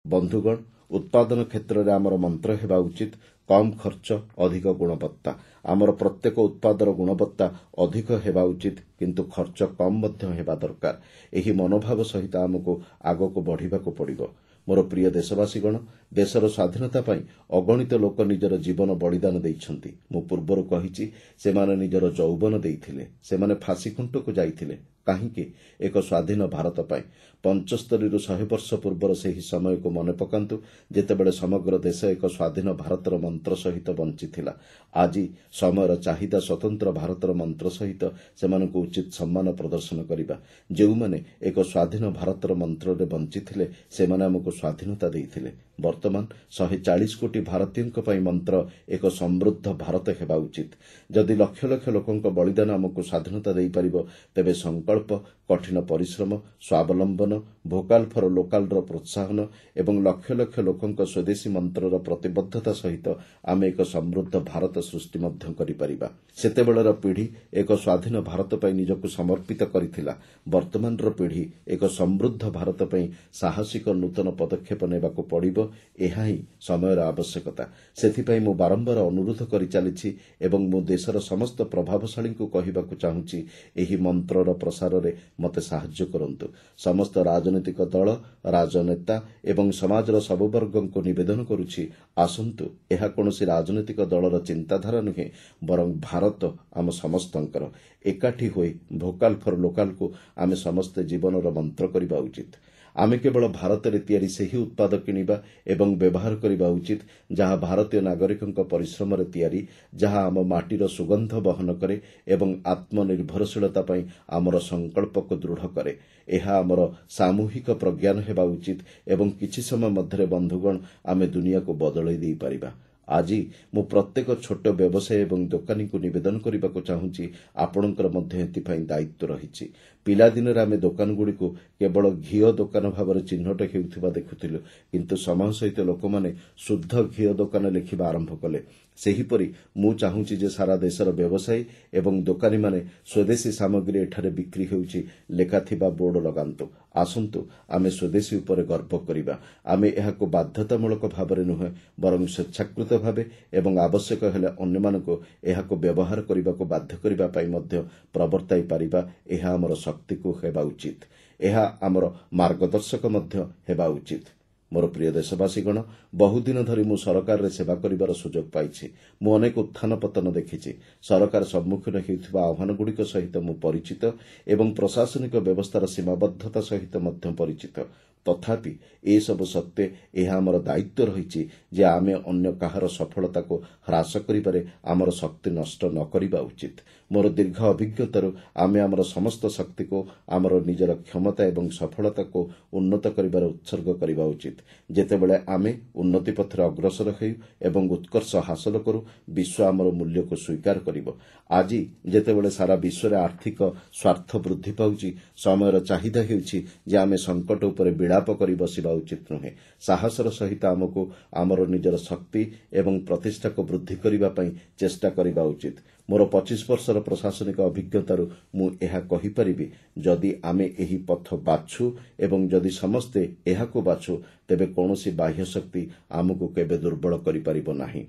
ବନ୍ଧୁଗଣ, ଉତ୍ପାଦନ କ୍ଷେତ୍ରରେ ଆମର ମନ୍ତ୍ର ହେବା ଉଚିତ କମ୍ ଖର୍ଚ୍ଚ, ଅଧିକ ଗୁଣବତ୍ତା। ଆମର ପ୍ରତ୍ୟେକ ଉତ୍ପାଦର ଗୁଣବତ୍ତା ଅଧିକ ହେବା ଉଚିତ, କିନ୍ତୁ ଖର୍ଚ୍ଚ କମ୍ ମଧ୍ୟ ହେବା ଦରକାର। ଏହି ମନୋଭାବ ସହିତ ଆମକୁ ଆଗକୁ ବଢ଼ିବାକୁ ପଡ଼ିବ। ମୋର ପ୍ରିୟ ଦେଶବାସୀଗଣ, ଦେଶର ସ୍ୱାଧୀନତା ପାଇଁ ଅଗଣିତ ଲୋକ ନିଜର ଜୀବନ ବଳିଦାନ ଦେଇଛନ୍ତି। ମୁଁ ପୂର୍ବରୁ କହିଛି, ସେମାନେ ନିଜର ଯୌବନ ଦେଇଥିଲେ। ସେମାନେ ଫାଶୀ ଖୁଣ୍ଟକୁ ଯାଇଥିଲେ। କାହିଁକି? ଏକ ସ୍ୱାଧୀନ ଭାରତ ପାଇଁ। 75ରୁ 100 ବର୍ଷ ପୂର୍ବର ସେହି ସମୟକୁ ମନେ ପକାନ୍ତୁ, ଯେତେବେଳେ ସମଗ୍ର ଦେଶ ଏକ ସ୍ୱାଧୀନ ଭାରତର ମନ୍ତ୍ର ସହିତ ବଞ୍ଚିଥିଲା। ଆଜି ସମୟର ଚାହିଦା ସ୍ୱତନ୍ତ୍ର ଭାରତର ମନ୍ତ୍ର ସହିତ ସେମାନଙ୍କୁ ଉଚିତ ସମ୍ମାନ ପ୍ରଦର୍ଶନ କରିବା। ଯେଉଁମାନେ ଏକ ସ୍ୱାଧୀନ ଭାରତର ମନ୍ତ୍ରରେ ବଞ୍ଚିଥିଲେ, ସେମାନେ ଆମକୁ ସ୍ୱାଧୀନତା ଦେଇଥିଲେ। ବର୍ତ୍ତମାନ 140 କୋଟି ଭାରତୀୟଙ୍କ ପାଇଁ ମନ୍ତ୍ର ଏକ ସମୃଦ୍ଧ ଭାରତ ହେବା ଉଚିତ। ଯଦି ଲକ୍ଷ ଲକ୍ଷ ଲୋକଙ୍କ ବଳିଦାନ ଆମକୁ ସ୍ୱାଧୀନତା ଦେଇପାରିବ, ତେବେ ସଂକଳ୍ପ, କଠିନ ପରିଶ୍ରମ, ସ୍ୱାବଲମ୍ବନ, ଭୋକାଲ ଫର ଲୋକାଲର ପ୍ରୋତ୍ସାହନ ଏବଂ ଲକ୍ଷ ଲକ୍ଷ ଲୋକଙ୍କ ସ୍ୱଦେଶୀ ମନ୍ତ୍ରର ପ୍ରତିବଦ୍ଧତା ସହିତ ଆମେ ଏକ ସମୃଦ୍ଧ ଭାରତ ସୃଷ୍ଟି ମଧ୍ୟ କରିପାରିବା। ସେତେବେଳର ପିଢ଼ି ଏକ ସ୍ୱାଧୀନ ଭାରତ ପାଇଁ ନିଜକୁ ସମର୍ପିତ କରିଥିଲା। ବର୍ତ୍ତମାନର ପିଢ଼ି ଏକ ସମୃଦ୍ଧ ଭାରତ ପାଇଁ ସାହସିକ ନୂତନ ପଦକ୍ଷେପ ନେବାକୁ ପଡ଼ିବ। ଏହା ହିଁ ସମୟର ଆବଶ୍ୟକତା। ସେଥିପାଇଁ ମୁଁ ବାରମ୍ବାର ଅନୁରୋଧ କରିଚାଲିଛି ଏବଂ ମୁଁ ଦେଶର ସମସ୍ତ ପ୍ରଭାବଶାଳୀଙ୍କୁ କହିବାକୁ ଚାହୁଁଛି, ଏହି ମନ୍ତ୍ରର ପ୍ରସାରରେ ମୋତେ ସାହାଯ୍ୟ କରନ୍ତୁ। ସମସ୍ତ ରାଜନୈତିକ ଦଳ, ରାଜନେତା ଏବଂ ସମାଜର ସବୁ ବର୍ଗଙ୍କୁ ନିବେଦନ କରୁଛି, ଆସନ୍ତୁ, ଏହା କୌଣସି ରାଜନୈତିକ ଦଳର ଚିନ୍ତାଧାରା ନୁହେଁ, ବରଂ ଭାରତ ଆମ ସମସ୍ତଙ୍କର। ଏକାଠି ହୋଇ ଭୋକାଲ ଫର ଲୋକାଲକୁ ଆମେ ସମସ୍ତେ ଜୀବନର ମନ୍ତ୍ର କରିବା ଉଚିତ। ଆମେ କେବଳ ଭାରତରେ ତିଆରି ସେହି ଉତ୍ପାଦ କିଣିବା ଏବଂ ବ୍ୟବହାର କରିବା ଉଚିତ, ଯାହା ଭାରତୀୟ ନାଗରିକଙ୍କ ପରିଶ୍ରମରେ ତିଆରି, ଯାହା ଆମ ମାଟିର ସୁଗନ୍ଧ ବହନ କରେ ଏବଂ ଆତ୍ମନିର୍ଭରଶୀଳତା ପାଇଁ ଆମର ସଂକଳ୍ପକୁ ଦୃଢ଼ କରେ। ଏହା ଆମର ସାମୂହିକ ପ୍ରଜ୍ଞାନ ହେବା ଉଚିତ ଏବଂ କିଛି ସମୟ ମଧ୍ୟରେ ବନ୍ଧୁଗଣ, ଆମେ ଦୁନିଆକୁ ବଦଳାଇ ଦେଇପାରିବା। ଆଜି ମୁଁ ପ୍ରତ୍ୟେକ ଛୋଟ ବ୍ୟବସାୟୀ ଏବଂ ଦୋକାନୀଙ୍କୁ ନିବେଦନ କରିବାକୁ ଚାହୁଁଛି, ଆପଣଙ୍କର ମଧ୍ୟ ଏଥିପାଇଁ ଦାୟିତ୍ୱ ରହିଛି। ପିଲାଦିନରେ ଆମେ ଦୋକାନଗୁଡ଼ିକୁ କେବଳ ଘିଅ ଦୋକାନ ଭାବରେ ଚିହ୍ନଟ ହେଉଥିବା ଦେଖୁଥିଲୁ, କିନ୍ତୁ ସମୟ ସହିତ ଲୋକମାନେ ଶୁଦ୍ଧ ଘିଅ ଦୋକାନ ଲେଖିବା ଆରମ୍ଭ କଲେ। ସେହିପରି ମୁଁ ଚାହୁଁଛି ଯେ ସାରା ଦେଶର ବ୍ୟବସାୟୀ ଏବଂ ଦୋକାନୀମାନେ ସ୍ୱଦେଶୀ ସାମଗ୍ରୀ ଏଠାରେ ବିକ୍ରି ହେଉଛି ଲେଖାଥିବା ବୋର୍ଡ ଲଗାନ୍ତୁ। ଆସନ୍ତୁ, ଆମେ ସ୍ୱଦେଶୀ ଉପରେ ଗର୍ବ କରିବା। ଆମେ ଏହାକୁ ବାଧ୍ୟତାମୂଳକ ଭାବରେ ନୁହେଁ, ବରଂ ସ୍ୱେଚ୍ଛାକୃତ ଭାବେ ଏବଂ ଆବଶ୍ୟକ ହେଲେ ଅନ୍ୟମାନଙ୍କୁ ଏହାକୁ ବ୍ୟବହାର କରିବାକୁ ବାଧ୍ୟ କରିବା ପାଇଁ ମଧ୍ୟ ପ୍ରବର୍ତ୍ତାଇ ପାରିବା। ଏହା ଆମର ଶକ୍ତିକୁ ହେବା ଉଚିତ। ଏହା ଆମର ମାର୍ଗଦର୍ଶକ ମଧ୍ୟ ହେବା ଉଚିତ। ମୋର ପ୍ରିୟ ଦେଶବାସୀଗଣ, ବହୁଦିନ ଧରି ମୁଁ ସରକାରରେ ସେବା କରିବାର ସୁଯୋଗ ପାଇଛି। ମୁଁ ଅନେକ ଉତ୍ଥାନ ପତନ ଦେଖିଛି। ସରକାର ସମ୍ମୁଖୀନ ହେଉଥିବା ଆହ୍ୱାନଗୁଡ଼ିକ ସହିତ ମୁଁ ପରିଚିତ ଏବଂ ପ୍ରଶାସନିକ ବ୍ୟବସ୍ଥାର ସୀମାବଦ୍ଧତା ସହିତ ମଧ୍ୟ ପରିଚିତ। ତଥାପି ଏସବୁ ସତ୍ତ୍ୱେ ଏହା ଆମର ଦାୟିତ୍ୱ ରହିଛି ଯେ ଆମେ ଅନ୍ୟ କାହାର ସଫଳତାକୁ ହ୍ରାସ କରିବାରେ ଆମର ଶକ୍ତି ନଷ୍ଟ ନ କରିବା ଉଚିତ। ମୋର ଦୀର୍ଘ ଅଭିଜ୍ଞତାରୁ ଆମେ ଆମର ସମସ୍ତ ଶକ୍ତିକୁ ଆମର ନିଜର କ୍ଷମତା ଏବଂ ସଫଳତାକୁ ଉନ୍ନତ କରିବାରେ ଉତ୍ସର୍ଗ କରିବା ଉଚିତ। ଯେତେବେଳେ ଆମେ ଉନ୍ନତି ପଥରେ ଅଗ୍ରସର ହେଉ ଏବଂ ଉତ୍କର୍ଷ ହାସଲ କରୁ, ବିଶ୍ୱ ଆମର ମୂଲ୍ୟକୁ ସ୍ୱୀକାର କରିବ। ଆଜି ଯେତେବେଳେ ସାରା ବିଶ୍ୱରେ ଆର୍ଥିକ ସ୍ୱାର୍ଥ ବୃଦ୍ଧି ପାଉଛି, ସମୟର ଚାହିଦା ହେଉଛି ଯେ ଆମେ ସଙ୍କଟ ଉପରେ ବିଳାପ କରି ବସିବା ଉଚିତ ନୁହେଁ। ସାହସର ସହିତ ଆମକୁ ଆମର ନିଜର ଶକ୍ତି ଏବଂ ପ୍ରତିଷ୍ଠାକୁ ବୃଦ୍ଧି କରିବା ପାଇଁ ଚେଷ୍ଟା କରିବା ଉଚିତ। ମୋର 25 ବର୍ଷର ପ୍ରଶାସନିକ ଅଭିଜ୍ଞତାରୁ ମୁଁ ଏହା କହିପାରିବି, ଯଦି ଆମେ ଏହି ପଥ ବାଛୁ ଏବଂ ଯଦି ସମସ୍ତେ ଏହାକୁ ବାଛୁ, ତେବେ କୌଣସି ବାହ୍ୟ ଶକ୍ତି ଆମକୁ କେବେ ଦୁର୍ବଳ କରିପାରିବ ନାହିଁ।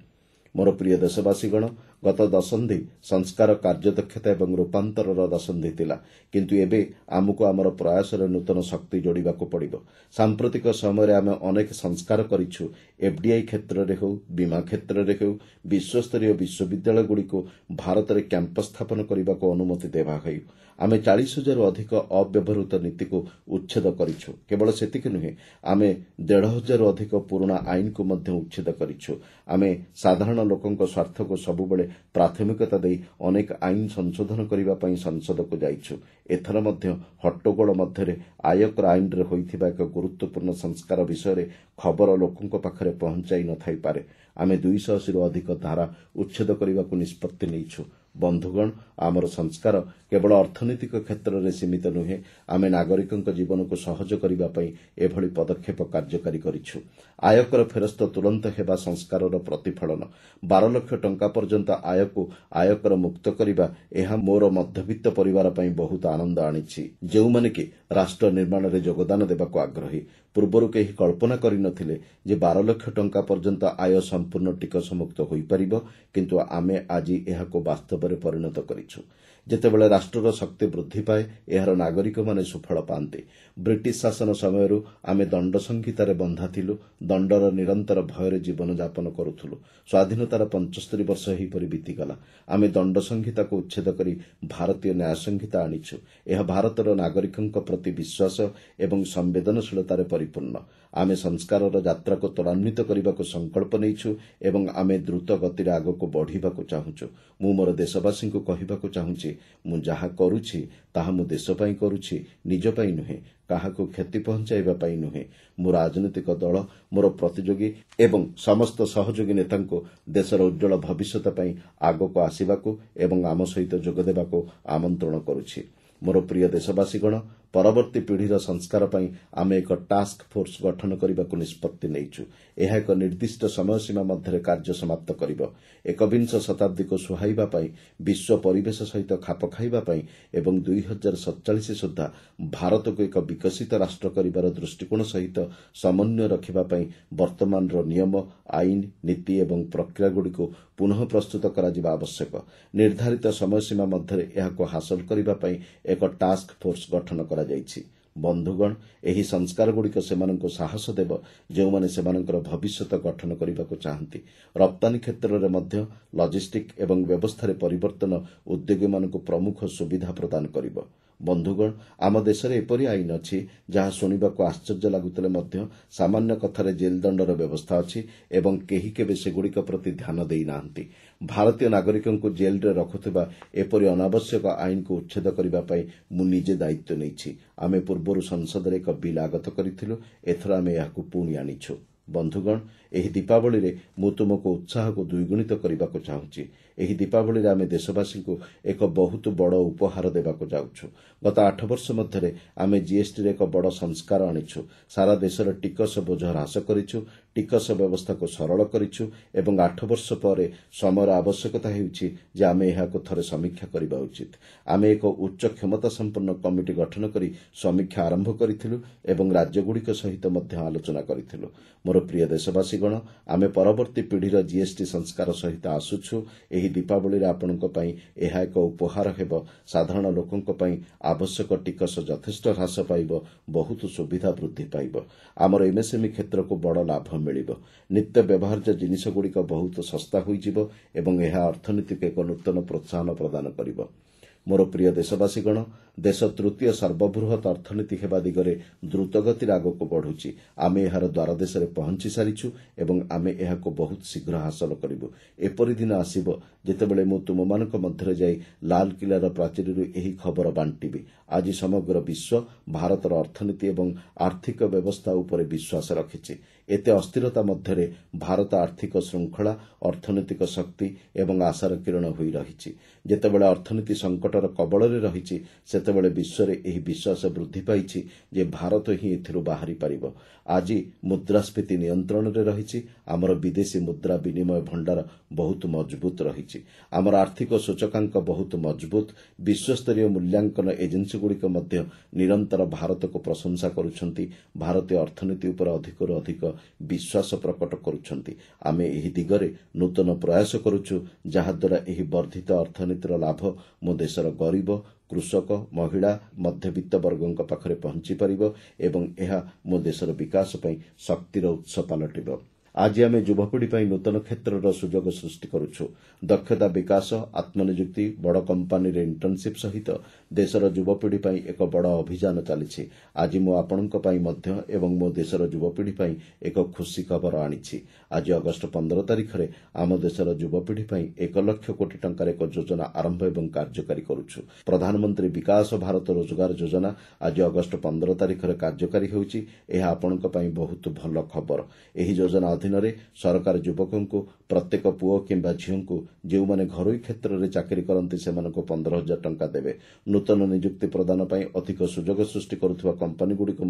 ମୋର ପ୍ରିୟ ଦେଶବାସୀଗଣ, ଗତ ଦଶନ୍ଧି ସଂସ୍କାର, କାର୍ଯ୍ୟଦକ୍ଷତା ଏବଂ ରୂପାନ୍ତରର ଦଶନ୍ଧି ଥିଲା। କିନ୍ତୁ ଏବେ ଆମକୁ ଆମର ପ୍ରୟାସରେ ନୂତନ ଶକ୍ତି ଯୋଡ଼ିବାକୁ ପଡ଼ିବ। ସାମ୍ପ୍ରତିକ ସମୟରେ ଆମେ ଅନେକ ସଂସ୍କାର କରିଛୁ। ଏଫ୍ଡିଆଇ କ୍ଷେତ୍ରରେ ହେଉ, ବୀମା କ୍ଷେତ୍ରରେ ହେଉ, ବିଶ୍ୱସ୍ତରୀୟ ବିଶ୍ୱବିଦ୍ୟାଳୟଗୁଡ଼ିକୁ ଭାରତରେ କ୍ୟାମ୍ପସ୍ ସ୍ଥାପନ କରିବାକୁ ଅନୁମତି ଦେବା ହେଉ, ଆମେ 40,000ରୁ ଅଧିକ ଅବ୍ୟବହୃତ ନୀତିକୁ ଉଚ୍ଛେଦ କରିଛୁ। କେବଳ ସେତିକି ନୁହେଁ, ଆମେ 1,500ରୁ ଅଧିକ ପୁରୁଣା ଆଇନକୁ ମଧ୍ୟ ଉଚ୍ଛେଦ କରିଛୁ। ଆମେ ସାଧାରଣ ଲୋକଙ୍କ ସ୍ୱାର୍ଥକୁ ସବୁବେଳେ ପ୍ରାଥମିକତା ଦେଇ ଅନେକ ଆଇନ ସଂଶୋଧନ କରିବା ପାଇଁ ସଂସଦକୁ ଯାଇଛୁ। ଏଥର ମଧ୍ୟ ହଟ୍ଟଗୋଳ ମଧ୍ୟରେ ଆୟକର ଆଇନରେ ହୋଇଥିବା ଏକ ଗୁରୁତ୍ୱପୂର୍ଣ୍ଣ ସଂସ୍କାର ବିଷୟରେ ଖବର ଲୋକଙ୍କ ପାଖରେ ପହଞ୍ଚାଇ ନ ଥାଇପାରେ। ଆମେ 280ରୁ ଅଧିକ ଧାରା ଉଚ୍ଛେଦ କରିବାକୁ ନିଷ୍ପତ୍ତି ନେଇଛୁ। ବନ୍ଧୁଗଣ, ଆମର ସଂସ୍କାର କେବଳ ଅର୍ଥନୈତିକ କ୍ଷେତ୍ରରେ ସୀମିତ ନୁହେଁ। ଆମେ ନାଗରିକଙ୍କ ଜୀବନକୁ ସହଜ କରିବା ପାଇଁ ଏଭଳି ପଦକ୍ଷେପ କାର୍ଯ୍ୟକାରୀ କରିଛୁ। ଆୟକର ଫେରସ୍ତ ତୁରନ୍ତ ହେବା ସଂସ୍କାରର ପ୍ରତିଫଳନ। 12 ଲକ୍ଷ ଟଙ୍କା ପର୍ଯ୍ୟନ୍ତ ଆୟକୁ ଆୟକର ମୁକ୍ତ କରିବା, ଏହା ମୋର ମଧ୍ୟବିତ୍ତ ପରିବାର ପାଇଁ ବହୁତ ଆନନ୍ଦ ଆଣିଛି, ଯେଉଁମାନେ କି ରାଷ୍ଟ୍ର ନିର୍ମାଣରେ ଯୋଗଦାନ ଦେବାକୁ ଆଗ୍ରହୀ। ପୂର୍ବରୁ କେହି କଳ୍ପନା କରିନଥିଲେ ଯେ 12 ଲକ୍ଷ ଟଙ୍କା ପର୍ଯ୍ୟନ୍ତ ଆୟ ସମ୍ପୂର୍ଣ୍ଣ ଟିକସମୁକ୍ତ ହୋଇପାରିବ, କିନ୍ତୁ ଆମେ ଆଜି ଏହାକୁ ବାସ୍ତବରେ ପରିଣତ କରିଛୁ। ଯେତେବେଳେ ରାଷ୍ଟ୍ରର ଶକ୍ତି ବୃଦ୍ଧି ପାଏ, ଏହାର ନାଗରିକମାନେ ସୁଫଳ ପାଆନ୍ତି। ବ୍ରିଟିଶ ଶାସନ ସମୟରୁ ଆମେ ଦଣ୍ଡ ସଂହିତାରେ ବନ୍ଧା ଥିଲୁ, ଦଣ୍ଡର ନିରନ୍ତର ଭୟରେ ଜୀବନଯାପନ କରୁଥିଲୁ। ସ୍ୱାଧୀନତାର 75 ବର୍ଷ ଏହିପରି ବିତିଗଲା। ଆମେ ଦଣ୍ଡ ସଂହିତାକୁ ଉଚ୍ଛେଦ କରି ଭାରତୀୟ ନ୍ୟାୟ ସଂହିତା ଆଣିଛୁ। ଏହା ଭାରତର ନାଗରିକଙ୍କ ପ୍ରତି ବିଶ୍ୱାସ ଏବଂ ସମ୍ବେଦନଶୀଳତାରେ ପରିପୂର୍ଣ୍ଣ। ଆମେ ସଂସ୍କାରର ଯାତ୍ରାକୁ ତ୍ୱରାନ୍ୱିତ କରିବାକୁ ସଂକଳ୍ପ ନେଇଛୁ ଏବଂ ଆମେ ଦ୍ରୁତ ଗତିରେ ଆଗକୁ ବଢ଼ିବାକୁ ଚାହୁଁଛୁ। ମୁଁ ମୋର ଦେଶବାସୀଙ୍କୁ କହିବାକୁ ଚାହୁଁଛି, ମୁଁ ଯାହା କରୁଛି ତାହା ମୁଁ ଦେଶ ପାଇଁ କରୁଛି, ନିଜ ପାଇଁ ନୁହେଁ, କାହାକୁ କ୍ଷତି ପହଞ୍ଚାଇବା ପାଇଁ ନୁହେଁ। ମୁଁ ରାଜନୈତିକ ଦଳ, ମୋର ପ୍ରତିଯୋଗୀ ଏବଂ ସମସ୍ତ ସହଯୋଗୀ ନେତାଙ୍କୁ ଦେଶର ଉଜ୍ଜଳ ଭବିଷ୍ୟତ ପାଇଁ ଆଗକୁ ଆସିବାକୁ ଏବଂ ଆମ ସହିତ ଯୋଗଦେବାକୁ ଆମନ୍ତ୍ରଣ କରୁଛି। ମୋର ପ୍ରିୟ ଦେଶବାସୀଗଣ, ପରବର୍ତ୍ତୀ ପିଢ଼ିର ସଂସ୍କାର ପାଇଁ ଆମେ ଏକ ଟାସ୍କ ଫୋର୍ସ ଗଠନ କରିବାକୁ ନିଷ୍ପତ୍ତି ନେଇଛୁ। ଏହା ଏକ ନିର୍ଦ୍ଦିଷ୍ଟ ସମୟସୀମା ମଧ୍ୟରେ କାର୍ଯ୍ୟ ସମାପ୍ତ କରିବ। 21ଶ ଶତାବ୍ଦୀକୁ ସୁହାଇବା ପାଇଁ, ବିଶ୍ୱ ପରିବେଶ ସହିତ ଖାପ ଖାଇବା ପାଇଁ ଏବଂ 2047 ସୁଦ୍ଧା ଭାରତକୁ ଏକ ବିକଶିତ ରାଷ୍ଟ୍ର କରିବାର ଦୃଷ୍ଟିକୋଣ ସହିତ ସମନ୍ୱୟ ରଖିବା ପାଇଁ ବର୍ତ୍ତମାନର ନିୟମ, ଆଇନ, ନୀତି ଏବଂ ପ୍ରକ୍ରିୟାଗୁଡ଼ିକୁ ପୁନଃ ପ୍ରସ୍ତୁତ କରାଯିବା ଆବଶ୍ୟକ। ନିର୍ଦ୍ଧାରିତ ସମୟସୀମା ମଧ୍ୟରେ ଏହାକୁ ହାସଲ କରିବା ପାଇଁ ଏକ ଟାସ୍କ ଫୋର୍ସ ଗଠନ କରାଯାଇଛି। ବନ୍ଧୁଗଣ, ଏହି ସଂସ୍କାରଗୁଡ଼ିକ ସେମାନଙ୍କୁ ସାହସ ଦେବ ଯେଉଁମାନେ ସେମାନଙ୍କର ଭବିଷ୍ୟତ ଗଠନ କରିବାକୁ ଚାହାନ୍ତି। ରପ୍ତାନୀ କ୍ଷେତ୍ରରେ ମଧ୍ୟ ଲଜିଷ୍ଟିକ୍ ଏବଂ ବ୍ୟବସ୍ଥାରେ ପରିବର୍ତ୍ତନ ଉଦ୍ୟୋଗୀମାନଙ୍କୁ ପ୍ରମୁଖ ସୁବିଧା ପ୍ରଦାନ କରିବ। ବନ୍ଧୁଗଣ, ଆମ ଦେଶରେ ଏପରି ଆଇନ ଅଛି ଯାହା ଶୁଣିବାକୁ ଆଶ୍ଚର୍ଯ୍ୟ ଲାଗୁଥିଲେ ମଧ୍ୟ ସାମାନ୍ୟ କଥାରେ ଜେଲ୍ ଦଣ୍ଡର ବ୍ୟବସ୍ଥା ଅଛି ଏବଂ କେହି କେବେ ସେଗୁଡ଼ିକ ପ୍ରତି ଧ୍ୟାନ ଦେଇନାହାନ୍ତି। ଭାରତୀୟ ନାଗରିକଙ୍କୁ ଜେଲ୍ରେ ରଖୁଥିବା ଏପରି ଅନାବଶ୍ୟକ ଆଇନକୁ ଉଚ୍ଛେଦ କରିବା ପାଇଁ ମୁଁ ନିଜେ ଦାୟିତ୍ୱ ନେଇଛି। ଆମେ ପୂର୍ବରୁ ସଂସଦରେ ଏକ ବିଲ୍ ଆଗତ କରିଥିଲୁ। ଏଥର ଆମେ ଏହାକୁ ପୁଣି ଆଣିଛୁ। ବନ୍ଧୁଗଣ, ଏହି ଦୀପାବଳିରେ ମୁଁ ତୁମକୁ ଉତ୍ସାହକୁ ଦ୍ୱିଗୁଣିତ କରିବାକୁ ଚାହୁଁଛି। ଏହି ଦୀପାବଳିରେ ଆମେ ଦେଶବାସୀଙ୍କୁ ଏକ ବହୁତ ବଡ଼ ଉପହାର ଦେବାକୁ ଯାଉଛୁ। ଗତ 8 ବର୍ଷ ମଧ୍ୟରେ ଆମେ ଜିଏସ୍ଟିରେ ଏକ ବଡ଼ ସଂସ୍କାର ଆଣିଛୁ। ସାରା ଦେଶର ଟିକସ ବୋଝ ହ୍ରାସ କରିଛୁ, ଟିକସ ବ୍ୟବସ୍ଥାକୁ ସରଳ କରିଛୁ ଏବଂ 8 ବର୍ଷ ପରେ ସମୟର ଆବଶ୍ୟକତା ହେଉଛି ଯେ ଆମେ ଏହାକୁ ଥରେ ସମୀକ୍ଷା କରିବା ଉଚିତ। ଆମେ ଏକ ଉଚ୍ଚ କ୍ଷମତା ସମ୍ପନ୍ନ କମିଟି ଗଠନ କରି ସମୀକ୍ଷା ଆରମ୍ଭ କରିଥିଲୁ ଏବଂ ରାଜ୍ୟଗୁଡ଼ିକ ସହିତ ମଧ୍ୟ ଆଲୋଚନା କରିଥିଲୁ। ମୋର ପ୍ରିୟ ଦେଶବାସୀଗଣ, ଆମେ ପରବର୍ତ୍ତୀ ପିଢ଼ିର ଜିଏସ୍ଟି ସଂସ୍କାର ସହିତ ଆସୁଛୁ। ଏହି ଦୀପାବଳିରେ ଆପଣଙ୍କ ପାଇଁ ଏହା ଏକ ଉପହାର ହେବ। ସାଧାରଣ ଲୋକଙ୍କ ପାଇଁ ଆବଶ୍ୟକ ଟିକସ ଯଥେଷ୍ଟ ହ୍ରାସ ପାଇବ, ବହୁତ ସୁବିଧା ବୃଦ୍ଧି ପାଇବ। ଆମର ଏମ୍ଏସ୍ଏମ୍ଇ କ୍ଷେତ୍ରକୁ ବଡ଼ ଲାଭ ମିଳିବ। ନିତ୍ୟ ବ୍ୟବହାର୍ଯ୍ୟ ଜିନିଷଗୁଡ଼ିକ ବହୁତ ଶସ୍ତା ହୋଇଯିବ ଏବଂ ଏହା ଅର୍ଥନୀତିକୁ ଏକ ନୂତନ ପ୍ରୋତ୍ସାହନ ପ୍ରଦାନ କରିବ। ମୋର ପ୍ରିୟ ଦେଶବାସୀଗଣ, ଦେଶ ତୃତୀୟ ସର୍ବବୃହତ୍ ଅର୍ଥନୀତି ହେବା ଦିଗରେ ଦ୍ରୁତଗତିରେ ଆଗକୁ ବଢ଼ୁଛି। ଆମେ ଏହାର ଦ୍ୱାରଦେଶରେ ପହଞ୍ଚି ସାରିଛୁ ଏବଂ ଆମେ ଏହାକୁ ବହୁତ ଶୀଘ୍ର ହାସଲ କରିବୁ। ଏପରି ଦିନ ଆସିବ ଯେତେବେଳେ ମୁଁ ତୁମମାନଙ୍କ ମଧ୍ୟରେ ଯାଇ ଲାଲକିଲ୍ଲାର ପ୍ରାଚୀରରୁ ଏହି ଖବର ବାଣ୍ଟିବି। ଆଜି ସମଗ୍ର ବିଶ୍ୱ ଭାରତର ଅର୍ଥନୀତି ଏବଂ ଆର୍ଥିକ ବ୍ୟବସ୍ଥା ଉପରେ ବିଶ୍ୱାସ ରଖିଛି। ଏତେ ଅସ୍ଥିରତା ମଧ୍ୟରେ ଭାରତ ଆର୍ଥିକ ଶୃଙ୍ଖଳା, ଅର୍ଥନୈତିକ ଶକ୍ତି ଏବଂ ଆଶାର କିରଣ ହୋଇ ରହିଛି। ଯେତେବେଳେ ଅର୍ଥନୀତି ସଙ୍କଟର କବଳରେ ରହିଛି, ସେତେବେଳେ ବିଶ୍ୱରେ ଏହି ବିଶ୍ୱାସ ବୃଦ୍ଧି ପାଇଛି ଯେ ଭାରତ ହିଁ ଏଥିରୁ ବାହାରି ପାରିବ। ଆଜି ମୁଦ୍ରାସ୍ଫୀତି ନିୟନ୍ତ୍ରଣରେ ରହିଛି। ଆମର ବିଦେଶୀ ମୁଦ୍ରା ବିନିମୟ ଭଣ୍ଡାର ବହୁତ ମଜବୁତ ରହିଛି। ଆମର ଆର୍ଥିକ ସୂଚକାଙ୍କ ବହୁତ ମଜବୁତ। ବିଶ୍ୱସ୍ତରୀୟ ମୂଲ୍ୟାଙ୍କନ ଏଜେନ୍ସିଗୁଡ଼ିକ ମଧ୍ୟ ନିରନ୍ତର ଭାରତକୁ ପ୍ରଶଂସା କରୁଛନ୍ତି। ଭାରତୀୟ ଅର୍ଥନୀତି ଉପରେ ଅଧିକରୁ ଅଧିକ विश्वास प्रकट करुछंती। आमे एही दिगरे नूतन प्रयास करुछु जहाद्वारा एही वर्धित अर्थनीतिर लाभ मो देशर गरीब कृषक महिला मध्यवित्त वर्गों पाखरे पहुंची पारिबो एवं एहा मो देशर विकास पई शक्तिर उत्स पालटिबो। आज आम युवपीढ़ी पर नूतन क्षेत्र सुजोग सृष्टि करुछु। दक्षता विकास आत्मनिजुक्ति बड़ कंपानी इंटर्नशिप सहित देशर युवपीढ़ी पर एक बड़ अभियान चली। आज मु आपणक एवं मो देशर युवपीढ़ी पर एक खुशी खबर आनी। आज अगस्ट 15 तारिख में आम देशर युवपीढ़ी पर 1 लाख कोटी टंकार एक योजना आरंभ एवं कार्यकारी करुछु। प्रधानमंत्री विकास भारत रोजगार योजना आज अगस्ट 15 तारिख में कार्यकारी होउछि। एहा आपणक पई बहुत भल खबर। एही योजना अधीन सरकार युवकों को प्रत्येक पुओ किंबा झीओं को जो माने घरोई क्षेत्र में चाकरी करती से 15,000 टंका देवे। नूतन निजुक्ति प्रदान पर अधिक सुजोग सृष्टि करुवा कंपानी गुड़िक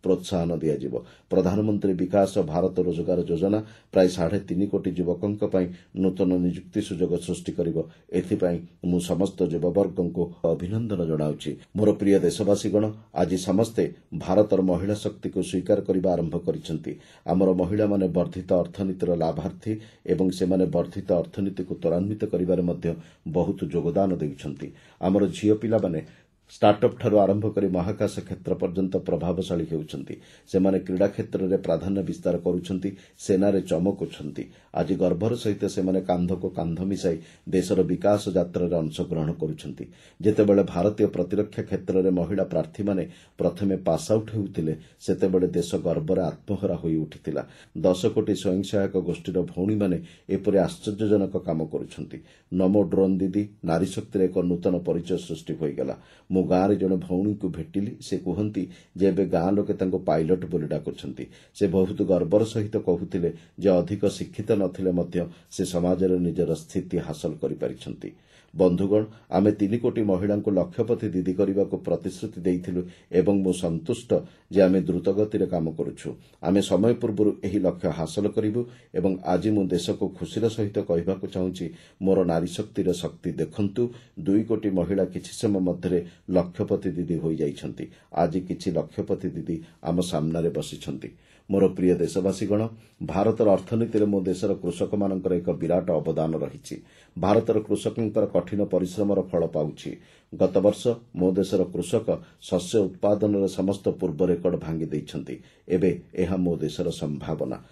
प्रोत्साहन दियाजिबो। प्रधानमंत्री विकास भारत रोजगार योजना प्राय 3.5 कोटी युवकों नूतन निजुक्ति सुजोग सृष्टि करिबो। एथिपाई मु समस्त युववर्गों को अभिनंदन जनाउछि। मोर प्रिय देशवासीगण, आज समस्ते भारतर महिला शक्ति को स्वीकार करने आरंभ करिसेंति। आमर महिला माने वर्धित अर्थनीतिर लाभार्थी एवं सेमाने वर्धित अर्थनीति को त्वरान्वित करिबारे मध्य बहुत योगदान देउछंती। आमर झियो पिला माने स्टार्टअप ठारू आरंभ करी महाकाश क्षेत्र पर्यंत प्रभावशाली हेउछंती। सेमाने क्रीडा क्षेत्र में प्राधान्य विस्तार करुछंती, सेनारे चमकुछंती। आज गर्भर सहित सेमाने कांध को कांध मिसाई देशर विकास यात्रा रे अंशग्रहण करुछंती। जेतेबेले भारतीय प्रतिरक्षा क्षेत्र में महिला प्रार्थी माने प्रथमे पास आउट हेउतिले सेतेबेले देश गर्भरे आत्महरा होई उठितिला। 10 कोटी स्वयं सहायक गोष्ठीर भौणी माने एपरि आश्चर्यजनक काम करुछंती। नमो ड्रोन दीदी नारी शक्तिर एक नूतन परिचय सृष्टि होईगला। मो गाँव जड़े भौणी को भेटिली। से कहती जे एबे गाँ लोके तांको पायलट बोली डाकुछंती। से बहुत गर्वर सहित कहूतिले जे अधिक शिक्षित नथिले मध्य से समाज रे निजर स्थिति हासिल करि पारिछंती। बंधुगण, आमे 3 कोटी महिला को लक्षपति दीदी करने को प्रतिश्रुति देइथिलु एवं मो संतुष्ट जे आमे द्रुत गति रे काम करुछु। आमे समय पूर्व एही लक्ष्य हासिल करिबु एवं आज मो देश को खुशीर सहित कहबाकू चाहूछि, मोर नारी शक्तिर शक्ति देखंतु। 2 कोटी महिला किछि समय मध्य लक्षपति दीदी होई जाइछंती। आज किछि लक्षपति दीदी आम सामने रे बसिछंती। मोर प्रिय देशवासीगण, भारतर अर्थनीति मो देशर कृषक मानकर एक विराट अवदान रही। भारतर कृषकंकर कठिन परिश्रमर फल पाउछि। गत वर्ष मो देशर कृषक शस्य उत्पादन समस्त पूर्व रेकर्ड भांगी दैछंती। एबे एहा मो देशर संभावना।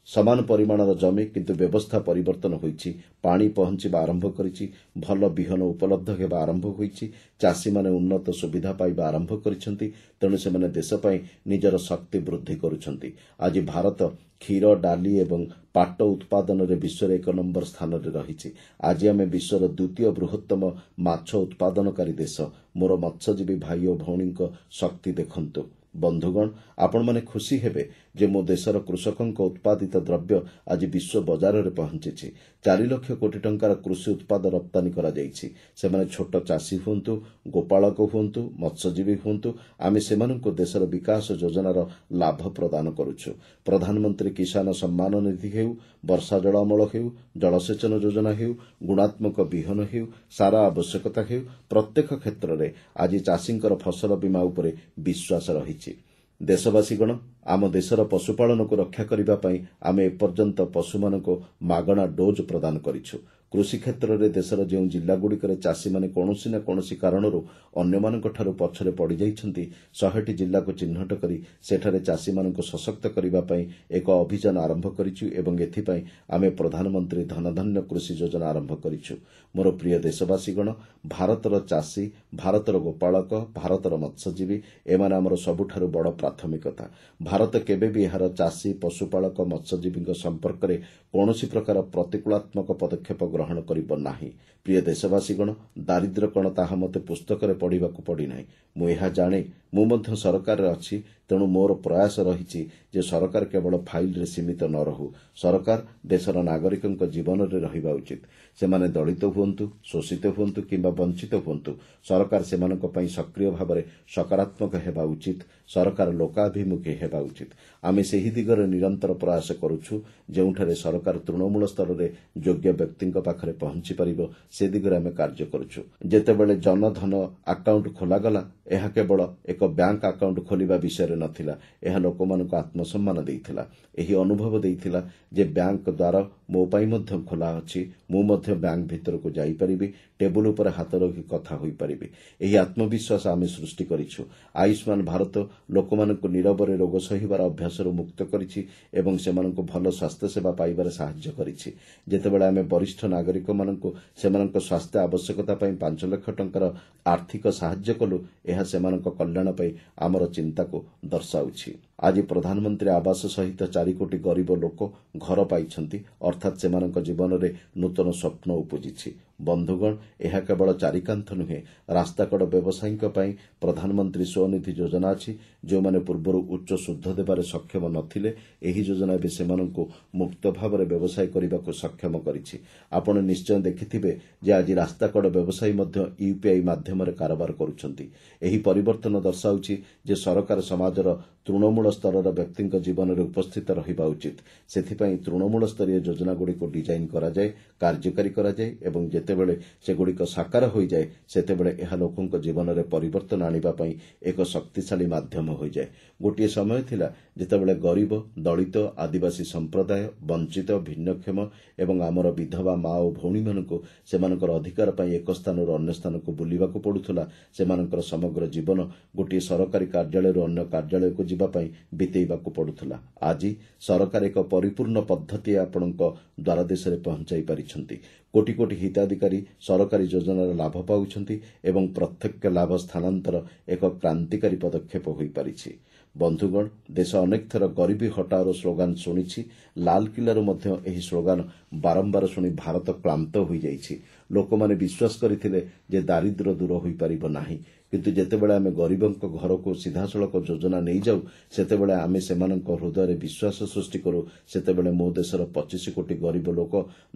समान परिमाणर जमी किंतु व्यवस्था परिवर्तन होईछि। पानी पहुंचीबा आरंभ करिछि। भल बिहन उपलब्ध हेबा आरंभ होईछि। चाषी माने उन्नत सुविधा पाइबा आरंभ करिसेंति। तेणु सेमाने देश पई निजर शक्ति वृद्धि करुछंती। आज भारत क्षीर डाली एवं पाट उत्पादन रे विश्व 1 नंबर स्थान रे रहिछि। आज आमे विश्वर द्वितीय बृहत्तम माछ उत्पादनकारी देश। मोर मत्स्यजीवी भाई और भौणी शक्ति देखंतु। बंधुगण, आपण माने खुशी हेबे जे मो देशर कृषकंक उत्पादित द्रव्य आज विश्व बजार रे पहुंची। 4 लाख कोटी टंकार कृषि उत्पाद रप्तानी करा जायछि। सेमाने छोट चाषी हुंतु, गोपालक हुंतु, मत्स्यजीवी हुंतु, आमे सेमानंको देशर विकास योजनार लाभ प्रदान करुछु। प्रधानमंत्री किसान सम्मान निधि हेउ, वर्षा जल अमल हेउ, जलसेचन योजना हेउ, गुणात्मक बिहन हेउ, सारा आवश्यकता हेउ, प्रत्येक क्षेत्र में आज चाषींकर फसल बीमा उपरे विश्वास रहिछि। देशवासीगण, आम देशर पशुपालन को रक्षा करने आम एपर्यंत पशु मानक मागणा डोज प्रदान करिछु। कृषि क्षेत्र में देशर जो जिलागुड़िक चाषी मैंने कौन न कौन कारणरू अन्य पछरे पड़ जाइछंती, 100टी जिला को चिन्हट करी सेठारे चाषी मानक सशक्त करने एक अभियान आरंभ करिछु एवं एथिपाई आमे प्रधानमंत्री धनधान्य कृषि योजना आरंभ करिछु। मोर प्रिय देशवासीगण, भारतर चाषी, भारतर गोपालक, भारतर मत्स्यजीवी एमाने आमर सबुठारु बड़ प्राथमिकता। भारत केबे भी एहार चाषी, पशुपालक, मत्स्यजीवी संपर्क में कौन प्रकार प्रतिकूलात्मक पदक्षेप ग्रहण करिब नाही। प्रिय देशवासीगण, दारिद्र्य कण ताहा मते पुस्तक रे पढ़िबाकू पड़ी नाही। मु एहा जाने, मु मध्य सरकार रे अछि। तेणु मोर प्रयास रही जे सरकार केवल फाइल रे सीमित न रहू। सरकार देशर नागरिकों जीवन रे रहिबा उचित। ସେମାନେ ଦଳିତ ହୁଅନ୍ତୁ, ଶୋଷିତ ହୁଅନ୍ତୁ କିମ୍ବା ବଞ୍ଚିତ ହୁଅନ୍ତୁ, ସରକାର ସେମାନଙ୍କ ପାଇଁ ସକ୍ରିୟ ଭାବରେ ସକାରାତ୍ମକ ହେବା ଉଚିତ। ସରକାର ଲୋକାଭିମୁଖୀ ହେବା ଉଚିତ। ଆମେ ସେହି ଦିଗରେ ନିରନ୍ତର ପ୍ରୟାସ କରୁଛୁ। ଯେଉଁଠାରେ ସରକାର ତୃଣମୂଳ ସ୍ତରରେ ଯୋଗ୍ୟ ବ୍ୟକ୍ତିଙ୍କ ପାଖରେ ପହଞ୍ଚି ପାରିବ, ସେ ଦିଗରେ ଆମେ କାର୍ଯ୍ୟ କରୁଛୁ। ଯେତେବେଳେ ଜନଧନ ଆକାଉଣ୍ଟ ଖୋଲାଗଲା, ଏହା କେବଳ ଏକ ବ୍ୟାଙ୍କ ଆକାଉଣ୍ଟ ଖୋଲିବା ବିଷୟରେ ନଥିଲା। ଏହା ଲୋକମାନଙ୍କୁ ଆତ୍ମସମ୍ମାନ ଦେଇଥିଲା। ଏହି ଅନୁଭବ ଦେଇଥିଲା ଯେ ବ୍ୟାଙ୍କ ଦ୍ୱାର ମୋ ପାଇଁ ମଧ୍ୟ ଖୋଲା ଅଛି। ମୁଁ ମଧ୍ୟ ବ୍ୟାଙ୍କ ଭିତରକୁ ଯାଇପାରିବି, ଟେବୁଲ ଉପରେ ହାତ ରଖି କଥା ହୋଇପାରିବି। ଏହି ଆତ୍ମବିଶ୍ୱାସ ଆମେ ସୃଷ୍ଟି କରିଛୁ। ଆୟୁଷ୍ମାନ ଭାରତ ଲୋକମାନଙ୍କୁ ନିରବରେ ରୋଗ ସହିବାର ଅଭ୍ୟାସରୁ ମୁକ୍ତ କରିଛି ଏବଂ ସେମାନଙ୍କୁ ଭଲ ସ୍ୱାସ୍ଥ୍ୟସେବା ପାଇବାରେ ସାହାଯ୍ୟ କରିଛି। ଯେତେବେଳେ ଆମେ ବରିଷ୍ଠ ନାଗରିକମାନଙ୍କୁ ସେମାନଙ୍କ ସ୍ୱାସ୍ଥ୍ୟ ଆବଶ୍ୟକତା ପାଇଁ 5 ଲକ୍ଷ ଟଙ୍କାର ଆର୍ଥିକ ସାହାଯ୍ୟ କଲୁ, ଏହା ସେମାନଙ୍କ କଲ୍ୟାଣ ପାଇଁ ଆମର ଚିନ୍ତାକୁ ଦର୍ଶାଉଛି। ଆଜି ପ୍ରଧାନମନ୍ତ୍ରୀ ଆବାସ ସହିତ 4 କୋଟି ଗରିବ ଲୋକ ଘର ପାଇଛନ୍ତି, ଅର୍ଥାତ୍ ସେମାନଙ୍କ ଜୀବନରେ ନୂତନ ସ୍ୱପ୍ନ ଉପୁଜିଛି। ବନ୍ଧୁଗଣ, ଏହା କେବଳ ଚାରିକାନ୍ଥ ନୁହେଁ। ରାସ୍ତାକଡ଼ ବ୍ୟବସାୟୀଙ୍କ ପାଇଁ ପ୍ରଧାନମନ୍ତ୍ରୀ ସ୍ୱନିଧି ଯୋଜନା ଅଛି। ଯେଉଁମାନେ ପୂର୍ବରୁ ଉଚ୍ଚ ସୁଧ ଦେବାରେ ସକ୍ଷମ ନଥିଲେ, ଏହି ଯୋଜନା ଏବେ ସେମାନଙ୍କୁ ମୁକ୍ତ ଭାବରେ ବ୍ୟବସାୟ କରିବାକୁ ସକ୍ଷମ କରିଛି। ଆପଣ ନିଶ୍ଚୟ ଦେଖିଥିବେ ଯେ ଆଜି ରାସ୍ତାକଡ଼ ବ୍ୟବସାୟୀ ମଧ୍ୟ ୟୁପିଆଇ ମାଧ୍ୟମରେ କାରବାର କରୁଛନ୍ତି। ଏହି ପରିବର୍ତ୍ତନ ଦର୍ଶାଉଛି ଯେ ସରକାର ସମାଜର ତୃଣମୂଳ ସ୍ତରର ବ୍ୟକ୍ତିଙ୍କ ଜୀବନରେ ଉପସ୍ଥିତ ରହିବା ଉଚିତ। ସେଥିପାଇଁ ତୃଣମୂଳ ସ୍ତରୀୟ ଯୋଜନାଗୁଡ଼ିକୁ ଡିଜାଇନ୍ କରାଯାଏ, କାର୍ଯ୍ୟକାରୀ କରାଯାଏ ଏବଂ ଯେତେବେଳେ ସେଗୁଡ଼ିକ ସାକାର ହୋଇଯାଏ, ସେତେବେଳେ ଏହା ଲୋକଙ୍କ ଜୀବନରେ ପରିବର୍ତ୍ତନ ଆଣିବା ପାଇଁ ଏକ ଶକ୍ତିଶାଳୀ ମାଧ୍ୟମ ହୋଇଯାଏ। ଗୋଟିଏ ସମୟ ଥିଲା ଯେତେବେଳେ ଗରିବ, ଦଳିତ, ଆଦିବାସୀ ସମ୍ପ୍ରଦାୟ, ବଞ୍ଚିତ, ଭିନ୍ନକ୍ଷମ ଏବଂ ଆମର ବିଧବା ମା ଓ ଭଉଣୀମାନଙ୍କୁ ସେମାନଙ୍କର ଅଧିକାର ପାଇଁ ଏକ ସ୍ଥାନରୁ ଅନ୍ୟ ସ୍ଥାନକୁ ବୁଲିବାକୁ ପଡ଼ୁଥିଲା। ସେମାନଙ୍କର ସମଗ୍ର ଜୀବନ ଗୋଟିଏ ସରକାରୀ କାର୍ଯ୍ୟାଳୟରୁ ଅନ୍ୟ କାର୍ଯ୍ୟାଳୟକୁ ଯିବା ପାଇଁ ବିତେଇବାକୁ ପଡ଼ୁଥିଲା। ଆଜି ସରକାର ଏକ ପରିପୂର୍ଣ୍ଣ ପଦ୍ଧତି ଆପଣଙ୍କ ଦ୍ୱାରଦେଶରେ ପହଞ୍ଚାଇ ପାରିଛନ୍ତି। କୋଟି କୋଟି ହିତାଧିକାରୀ ସରକାରୀ ଯୋଜନାର ଲାଭ ପାଉଛନ୍ତି ଏବଂ ପ୍ରତ୍ୟକ୍ଷ ଲାଭ ସ୍ଥାନାନ୍ତର ଏକ କ୍ରାନ୍ତିକାରୀ ପଦକ୍ଷେପ ହୋଇପାରିଛି। ବନ୍ଧୁଗଣ, ଦେଶ ଅନେକ ଥର ଗରିବୀ ହଟାଓର ସ୍ଲୋଗାନ ଶୁଣିଛି। ଲାଲକିଲ୍ଲାରୁ ମଧ୍ୟ ଏହି ସ୍ଲୋଗାନ ବାରମ୍ବାର ଶୁଣି ଭାରତ କ୍ଳାନ୍ତ ହୋଇଯାଇଛି। ଲୋକମାନେ ବିଶ୍ୱାସ କରିଥିଲେ ଯେ ଦାରିଦ୍ର୍ୟ ଦୂର ହୋଇପାରିବ ନାହିଁ। କିନ୍ତୁ ଯେତେବେଳେ ଆମେ ଗରିବଙ୍କ ଘରକୁ ସିଧାସଳଖ ଯୋଜନା ନେଇଯାଉ, ସେତେବେଳେ ଆମେ ସେମାନଙ୍କ ହୃଦୟରେ ବିଶ୍ୱାସ ସୃଷ୍ଟି କରୁ। ସେତେବେଳେ ମୋ ଦେଶର 25 କୋଟି ଗରିବ ଲୋକ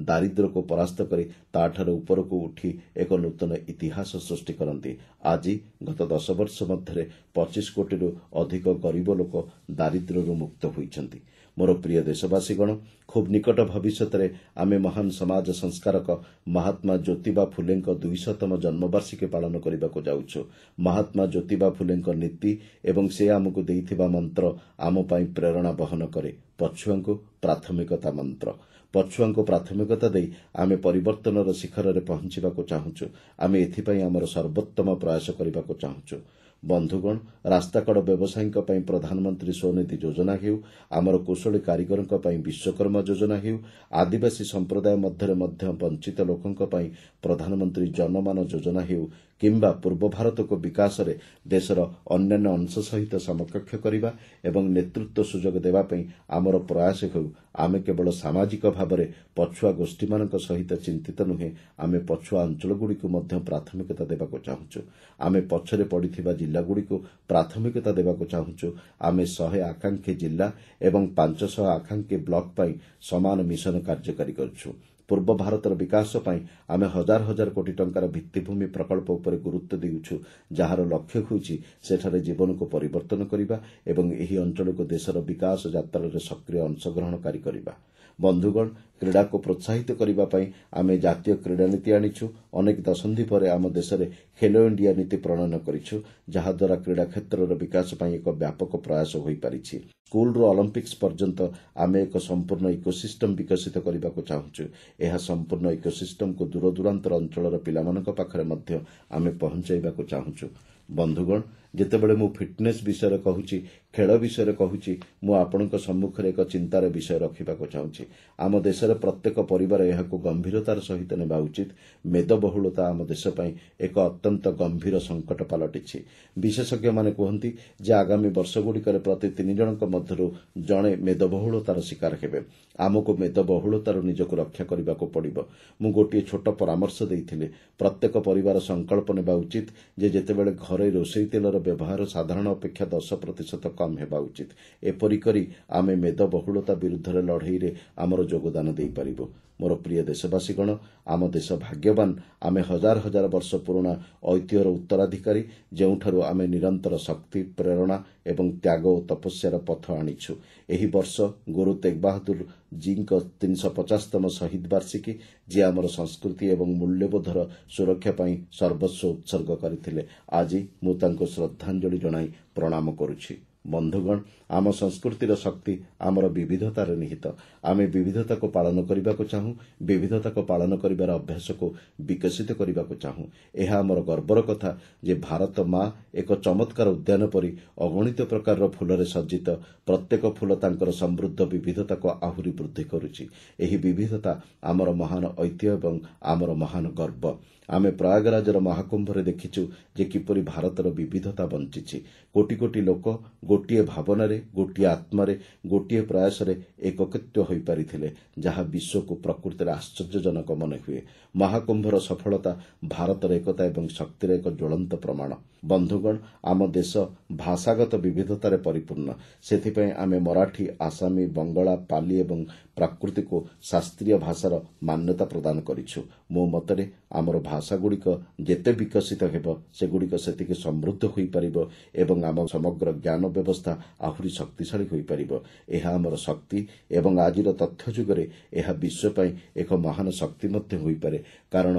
ଦାରିଦ୍ର୍ୟକୁ ପରାସ୍ତ କରି ତାଠାରୁ ଉପରକୁ ଉଠି ଏକ ନୂତନ ଇତିହାସ ସୃଷ୍ଟି କରନ୍ତି। ଆଜି ଗତ 10 ବର୍ଷ ମଧ୍ୟରେ 25 କୋଟିରୁ ଅଧିକ ଗରିବ ଲୋକ ଦାରିଦ୍ର୍ୟରୁ ମୁକ୍ତ ହୋଇଛନ୍ତି। ମୋର ପ୍ରିୟ ଦେଶବାସୀଗଣ, ଖୁବ୍ ନିକଟ ଭବିଷ୍ୟତରେ ଆମେ ମହାନ ସମାଜ ସଂସ୍କାରକ ମହାତ୍ମା ଜ୍ୟୋତିବା ଫୁଲେଙ୍କ 200ତମ ଜନ୍ମବାର୍ଷିକୀ ପାଳନ କରିବାକୁ ଯାଉଛୁ। ମହାତ୍ମା ଜ୍ୟୋତିବା ଫୁଲେଙ୍କ ନୀତି ଏବଂ ସେ ଆମକୁ ଦେଇଥିବା ମନ୍ତ୍ର ଆମ ପାଇଁ ପ୍ରେରଣା ବହନ କରେ। ପଛୁଆଙ୍କୁ ପ୍ରାଥମିକତା ମନ୍ତ୍ର। ପଛୁଆଙ୍କୁ ପ୍ରାଥମିକତା ଦେଇ ଆମେ ପରିବର୍ତ୍ତନର ଶିଖରରେ ପହଞ୍ଚିବାକୁ ଚାହୁଁଛୁ। ଆମେ ଏଥିପାଇଁ ଆମର ସର୍ବୋତ୍ତମ ପ୍ରୟାସ କରିବାକୁ ଚାହୁଁଛୁ। ବନ୍ଧୁଗଣ, ରାସ୍ତାକଡ଼ ବ୍ୟବସାୟୀଙ୍କ ପାଇଁ ପ୍ରଧାନମନ୍ତ୍ରୀ ସ୍ୱନିଧି ଯୋଜନା ହେଉ, ଆମର କୁଶଳୀ କାରିଗରଙ୍କ ପାଇଁ ବିଶ୍ୱକର୍ମା ଯୋଜନା ହେଉ, ଆଦିବାସୀ ସମ୍ପ୍ରଦାୟ ମଧ୍ୟରେ ମଧ୍ୟ ବଞ୍ଚିତ ଲୋକଙ୍କ ପାଇଁ ପ୍ରଧାନମନ୍ତ୍ରୀ ଜନମାନ ଯୋଜନା ହେଉ କିମ୍ବା ପୂର୍ବ ଭାରତକୁ ବିକାଶରେ ଦେଶର ଅନ୍ୟାନ୍ୟ ଅଂଶ ସହିତ ସମକକ୍ଷ କରିବା ଏବଂ ନେତୃତ୍ୱ ସୁଯୋଗ ଦେବା ପାଇଁ ଆମର ପ୍ରୟାସ ହେଉ, ଆମେ କେବଳ ସାମାଜିକ ଭାବରେ ପଛୁଆ ଗୋଷ୍ଠୀମାନଙ୍କ ସହିତ ଚିନ୍ତିତ ନୁହେଁ, ଆମେ ପଛୁଆ ଅଞ୍ଚଳଗୁଡ଼ିକୁ ମଧ୍ୟ ପ୍ରାଥମିକତା ଦେବାକୁ ଚାହୁଁଛୁ। ଆମେ ପଛରେ ପଡ଼ିଥିବା ଜିଲ୍ଲାଗୁଡ଼ିକୁ ପ୍ରାଥମିକତା ଦେବାକୁ ଚାହୁଁଛୁ। ଆମେ 100 ଆକାଂକ୍ଷୀ ଜିଲ୍ଲା ଏବଂ 500 ଆକାଂକ୍ଷୀ ବ୍ଲକ ପାଇଁ ସମାନ ମିଶନ କାର୍ଯ୍ୟକାରୀ କରୁଛୁ। ପୂର୍ବ ଭାରତର ବିକାଶ ପାଇଁ ଆମେ ହଜାର ହଜାର କୋଟି ଟଙ୍କାର ଭିତ୍ତିଭୂମି ପ୍ରକଳ୍ପ ଉପରେ ଗୁରୁତ୍ୱ ଦେଉଛୁ, ଯାହାର ଲକ୍ଷ୍ୟ ହେଉଛି ସେଠାରେ ଜୀବନକୁ ପରିବର୍ତ୍ତନ କରିବା ଏବଂ ଏହି ଅଞ୍ଚଳକୁ ଦେଶର ବିକାଶ ଯାତ୍ରାରେ ସକ୍ରିୟ ଅଂଶଗ୍ରହଣକାରୀ କରିବା। ବନ୍ଧୁଗଣ, କ୍ରୀଡ଼ାକୁ ପ୍ରୋତ୍ସାହିତ କରିବା ପାଇଁ ଆମେ ଜାତୀୟ କ୍ରୀଡ଼ାନୀତି ଆଣିଛୁ। ଅନେକ ଦଶନ୍ଧି ପରେ ଆମ ଦେଶରେ ଖେଲୋ ଇଣ୍ଡିଆ ନୀତି ପ୍ରଣୟନ କରିଛୁ, ଯାହାଦ୍ୱାରା କ୍ରୀଡ଼ା କ୍ଷେତ୍ରର ବିକାଶ ପାଇଁ ଏକ ବ୍ୟାପକ ପ୍ରୟାସ ହୋଇପାରିଛି। ସ୍କୁଲରୁ ଅଲିମ୍ପିକ୍ସ ପର୍ଯ୍ୟନ୍ତ ଆମେ ଏକ ସମ୍ପୂର୍ଣ୍ଣ ଇକୋସିଷ୍ଟମ୍ ବିକଶିତ କରିବାକୁ ଚାହୁଁଛୁ। ଏହା ସମ୍ପୂର୍ଣ୍ଣ ଇକୋସିଷ୍ଟମ୍କୁ ଦୂରଦୂରାନ୍ତର ଅଞ୍ଚଳର ପିଲାମାନଙ୍କ ପାଖରେ ମଧ୍ୟ ଆମେ ପହଞ୍ଚାଇବାକୁ ଚାହୁଁଛୁ। ବନ୍ଧୁଗଣ, ଯେତେବେଳେ ମୁଁ ଫିଟନେସ୍ ବିଷୟରେ କହୁଛି, ଖେଳ ବିଷୟରେ କହୁଛି, ମୁଁ ଆପଣଙ୍କ ସମ୍ମୁଖରେ ଏକ ଚିନ୍ତାର ବିଷୟ ରଖିବାକୁ ଚାହୁଁଛି। ଆମ ଦେଶରେ ପ୍ରତ୍ୟେକ ପରିବାର ଏହାକୁ ଗମ୍ଭୀରତାର ସହିତ ନେବା ଉଚିତ। ମେଦବହୁଳତା ଆମ ଦେଶ ପାଇଁ ଏକ ଅତ୍ୟନ୍ତ ଗମ୍ଭୀର ସଙ୍କଟ ପାଲଟିଛି। ବିଶେଷଜ୍ଞମାନେ କୁହନ୍ତି ଯେ ଆଗାମୀ ବର୍ଷଗୁଡ଼ିକରେ ପ୍ରତି 3 ଜଣଙ୍କ ମଧ୍ୟରୁ ଜଣେ ମେଦବହୁଳତାର ଶିକାର ହେବେ। ଆମକୁ ମେଦବହୁଳତାରୁ ନିଜକୁ ରକ୍ଷା କରିବାକୁ ପଡ଼ିବ। ମୁଁ ଗୋଟିଏ ଛୋଟ ପରାମର୍ଶ ଦେଇଥିଲି। ପ୍ରତ୍ୟେକ ପରିବାର ସଂକଳ୍ପ ନେବା ଉଚିତ ଯେ ଯେତେବେଳେ ଘରେ ରୋଷେଇ ତେଲର ବ୍ୟବହାର ସାଧାରଣ ଅପେକ୍ଷା 10% କମ୍ ହେବା ଉଚିତ। ଏପରି କରି ଆମେ ମେଦବହୁଳତା ବିରୁଦ୍ଧରେ ଲଢ଼େଇରେ ଆମର ଯୋଗଦାନ ଦେଇପାରିବୁ। मोर प्रिय देशवासीगण आम देश भाग्यवान आमे हजार हजार वर्ष पुराणा ऐतिह्यर उत्तराधिकारी ଯେଉଁଠାରୁ ଆମେ ନିରନ୍ତର ଶକ୍ତି ପ୍ରେରଣା ଏବଂ ତ୍ୟାଗ ଓ ତପସ୍ୟାର ପଥ ଆଣିଛୁ। ଏହି ବର୍ଷ ଗୁରୁ ତେଗ୍ ବାହାଦୁର ଜୀଙ୍କ 350ତମ ଶହୀଦ ବାର୍ଷିକୀ, ଯିଏ ଆମର ସଂସ୍କୃତି ଏବଂ ମୂଲ୍ୟବୋଧର ସୁରକ୍ଷା ପାଇଁ ସର୍ବସ୍ୱ ଉତ୍ସର୍ଗ କରିଥିଲେ। ଆଜି ମୁଁ ତାଙ୍କୁ ଶ୍ରଦ୍ଧାଞ୍ଜଳି ଜଣାଇ ପ୍ରଣାମ କରୁଛି। ବନ୍ଧୁଗଣ, ଆମ ସଂସ୍କୃତିର ଶକ୍ତି ଆମର ବିବିଧତାରେ ନିହିତ। ଆମେ ବିବିଧତାକୁ ପାଳନ କରିବାକୁ ଚାହୁଁ, ବିବିଧତାକୁ ପାଳନ କରିବାର ଅଭ୍ୟାସକୁ ବିକଶିତ କରିବାକୁ ଚାହୁଁ। ଏହା ଆମର ଗର୍ବର କଥା ଯେ ଭାରତ ମା ଏକ ଚମତ୍କାର ଉଦ୍ୟାନ ପରି ଅଗଣିତ ପ୍ରକାରର ଫୁଲରେ ସଜ୍ଜିତ। ପ୍ରତ୍ୟେକ ଫୁଲ ତାଙ୍କର ସମୃଦ୍ଧ ବିବିଧତାକୁ ଆହୁରି ବୃଦ୍ଧି କରୁଛି। ଏହି ବିବିଧତା ଆମର ମହାନ ଐତିହ୍ୟ ଏବଂ ଆମର ମହାନ ଗର୍ବ। ଆମେ ପ୍ରୟାଗରାଜର ମହାକୁମ୍ଭରେ ଦେଖିଛୁ ଯେ କିପରି ଭାରତର ବିବିଧତା ବଞ୍ଚିଛି। କୋଟି କୋଟି ଲୋକ ଗୋଟିଏ ଭାବନାରେ, ଗୋଟିଏ ଆତ୍ମାରେ, ଗୋଟିଏ ପ୍ରୟାସରେ ଏକତ୍ରିତ ହୋଇପାରିଥିଲେ, ଯାହା ବିଶ୍ୱକୁ ପ୍ରକୃତିରେ ଆଶ୍ଚର୍ଯ୍ୟଜନକ ମନେ ହୁଏ। ମହାକୁମ୍ଭର ସଫଳତା ଭାରତର ଏକତା ଏବଂ ଶକ୍ତିର ଏକ ଜ୍ୱଳନ୍ତ ପ୍ରମାଣ। ବନ୍ଧୁଗଣ, ଆମ ଦେଶ ଭାଷାଗତ ବିବିଧତାରେ ପରିପୂର୍ଣ୍ଣ। ସେଥିପାଇଁ ଆମେ ମରାଠୀ, ଆସାମୀ, ବଙ୍ଗଳା, ପାଲି ଏବଂ ପ୍ରାକୃତିକୁ ଶାସ୍ତ୍ରୀୟ ଭାଷାର ମାନ୍ୟତା ପ୍ରଦାନ କରିଛୁ। ମୋ ମତରେ ଆମର ଭାଷାଗୁଡ଼ିକ ଯେତେ ବିକଶିତ ହେବ, ସେଗୁଡ଼ିକ ସେତିକି ସମୃଦ୍ଧ ହୋଇପାରିବ ଏବଂ ଆମ ସମଗ୍ର ଜ୍ଞାନ ବ୍ୟବସ୍ଥା ଆହୁରି ଶକ୍ତିଶାଳୀ ହୋଇପାରିବ। ଏହା ଆମର ଶକ୍ତି ଏବଂ ଆଜିର ତଥ୍ୟ ଯୁଗରେ ଏହା ବିଶ୍ୱ ପାଇଁ ଏକ ମହାନ ଶକ୍ତି ମଧ୍ୟ ହୋଇପାରେ, କାରଣ